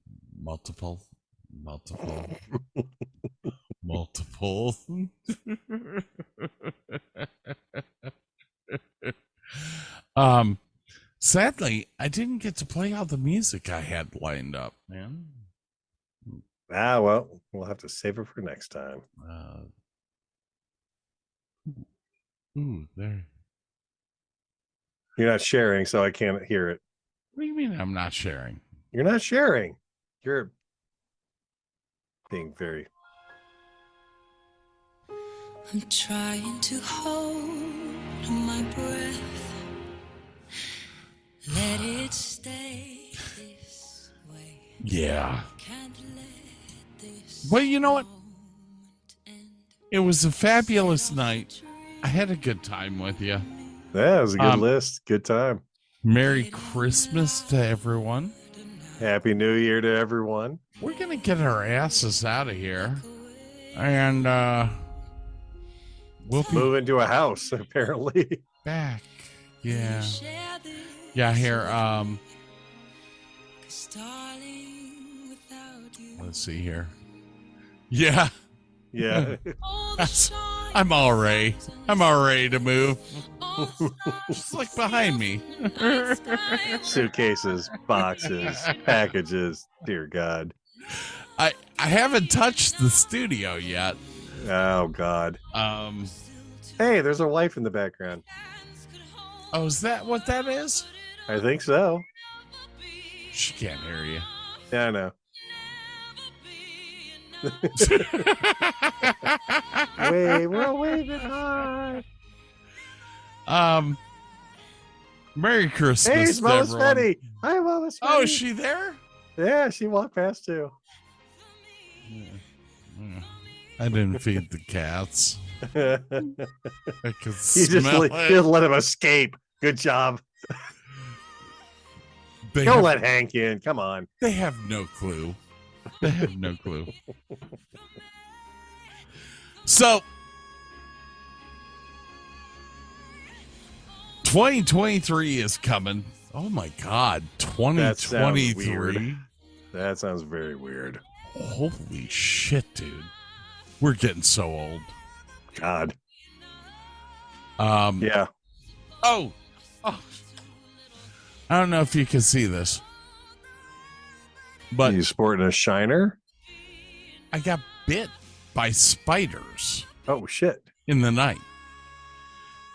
Multiple. Sadly, I didn't get to play all the music I had lined up, man. Well, we'll have to save it for next time. There. You're not sharing, so I can't hear it. What do you mean I'm not sharing? You're not sharing. You're being very... I'm trying to hold my breath. Let it stay this way. Yeah. Can't let this Well, you know what? moment end. It was a fabulous night. I had a good time with you. Yeah, it was a good list. Good time. Merry Christmas to everyone. Happy New Year to everyone. We're going to get our asses out of here. And we'll be Move into a house, apparently. back. Yeah. Share this, Yeah, here. 'cause darling, without you, Let's see here. Yeah. Yeah. all the shine I'm all ready. To move. Just look behind me. Suitcases, boxes, packages. Dear God. I haven't touched the studio yet. Oh God. Hey, there's a wife in the background. Oh, is that what that is? I think so. She can't hear you. Yeah, I know. We're all waving high. Merry Christmas, Hey, it's Mama everyone. Spenny. Hi, Mama Spenny. Oh, is she there? Yeah, she walked past too. I didn't feed the cats. You I could just smell it. let him escape. Good job. Don't let Hank in. Come on. They have no clue. They have no clue. So, 2023 is coming. Oh my God, That sounds 2023. weird. That sounds very weird. Holy shit, dude. We're getting so old. God. Um, Yeah. Oh, I don't know if you can see this, but You sporting a shiner? I got bit by spiders Oh, shit. in the night.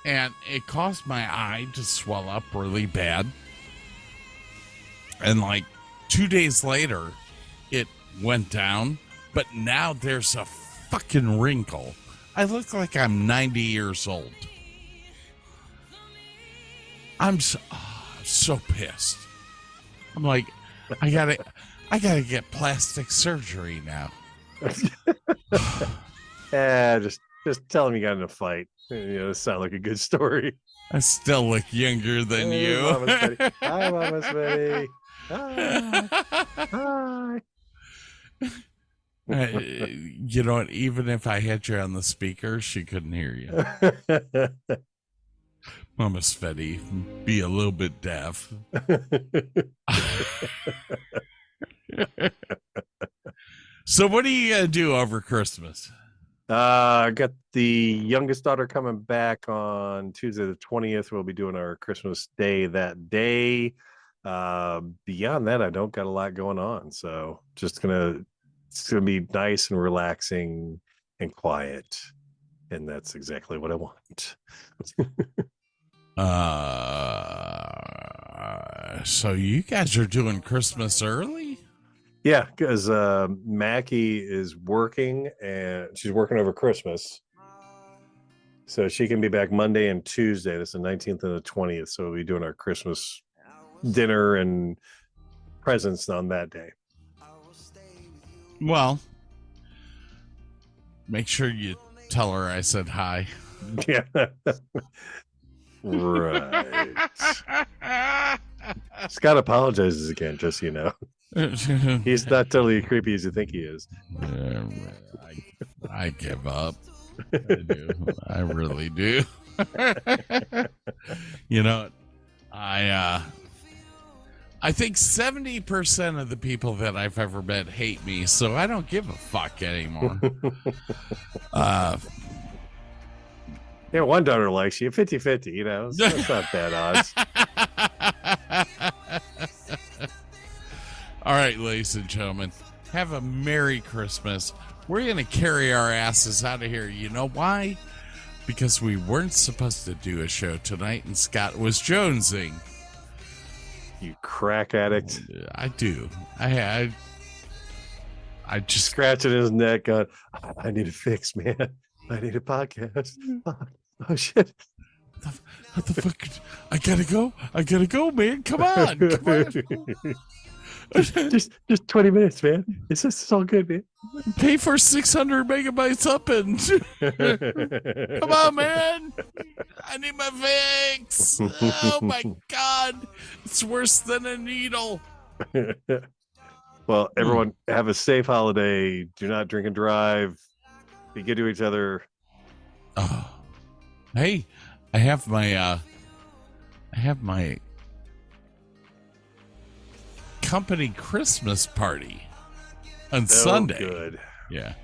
And it caused my eye to swell up really bad. And like 2 days later, it went down. But now there's a fucking wrinkle. I look like I'm 90 years old. I'm so pissed. I'm like, I gotta get plastic surgery now. Just tell him you got in a fight. You know, it sounds like a good story. I still look younger than Hey, you. Mama Smitty. Hi, Mama Smitty. Hi. You know what? Even if I had you on the speaker, she couldn't hear you. Mama Svetty, be a little bit deaf. So what are you going to do over Christmas? I got the youngest daughter coming back on Tuesday the 20th. We'll be doing our Christmas day that day. Beyond that, I don't got a lot going on. So it's gonna be nice and relaxing and quiet. And that's exactly what I want. So you guys are doing Christmas early? Yeah, because Mackie is working and she's working over Christmas. So she can be back Monday and Tuesday. That's the 19th and the 20th. So we'll be doing our Christmas dinner and presents on that day. Well, make sure you tell her I said hi. Yeah. Right. Scott apologizes again, just so you know. He's not totally creepy as you think he is. I give up. I do. I really do. You know, I think 70% of the people that I've ever met hate me, so I don't give a fuck anymore. Yeah, one daughter likes you, 50-50, you know. That's not bad odds. All right, ladies and gentlemen, have a Merry Christmas. We're going to carry our asses out of here. You know why? Because we weren't supposed to do a show tonight, and Scott was jonesing. You crack addict. I do. I just Scratching his neck. Going, I need a fix, man. I need a podcast. Oh shit. what the fuck? I gotta go, man. Come on. just 20 minutes, man. It's all good, man. Pay for 600 megabytes up and come on, man. I need my fix. Oh my God. It's worse than a needle. Well, everyone have a safe holiday. Do not drink and drive. Be good to each other. Oh. Hey, I have my company Christmas party on Sunday. Good. Yeah.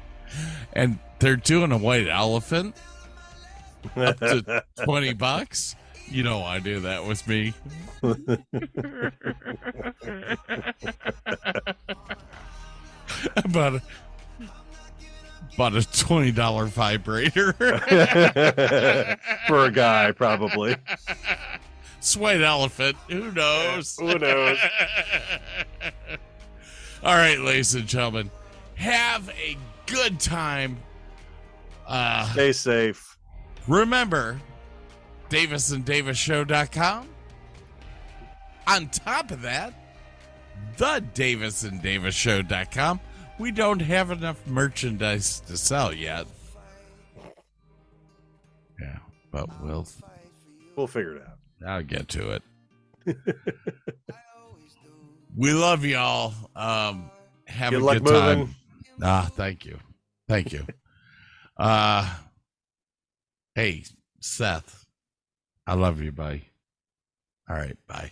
And they're doing a white elephant up to $20. You know I do that with me. About a $20 vibrator. For a guy, probably. Sweat elephant. Who knows? Who knows? All right, ladies and gentlemen, have a good time. Stay safe. Remember, DavisandDavisShow.com. On top of that, the DavisandDavisShow.com. We don't have enough merchandise to sell yet. Yeah, but we'll figure it out. I'll get to it. We love y'all. Have Good a luck good time. moving. Thank you. Hey, Seth, I love you, buddy. All right, bye.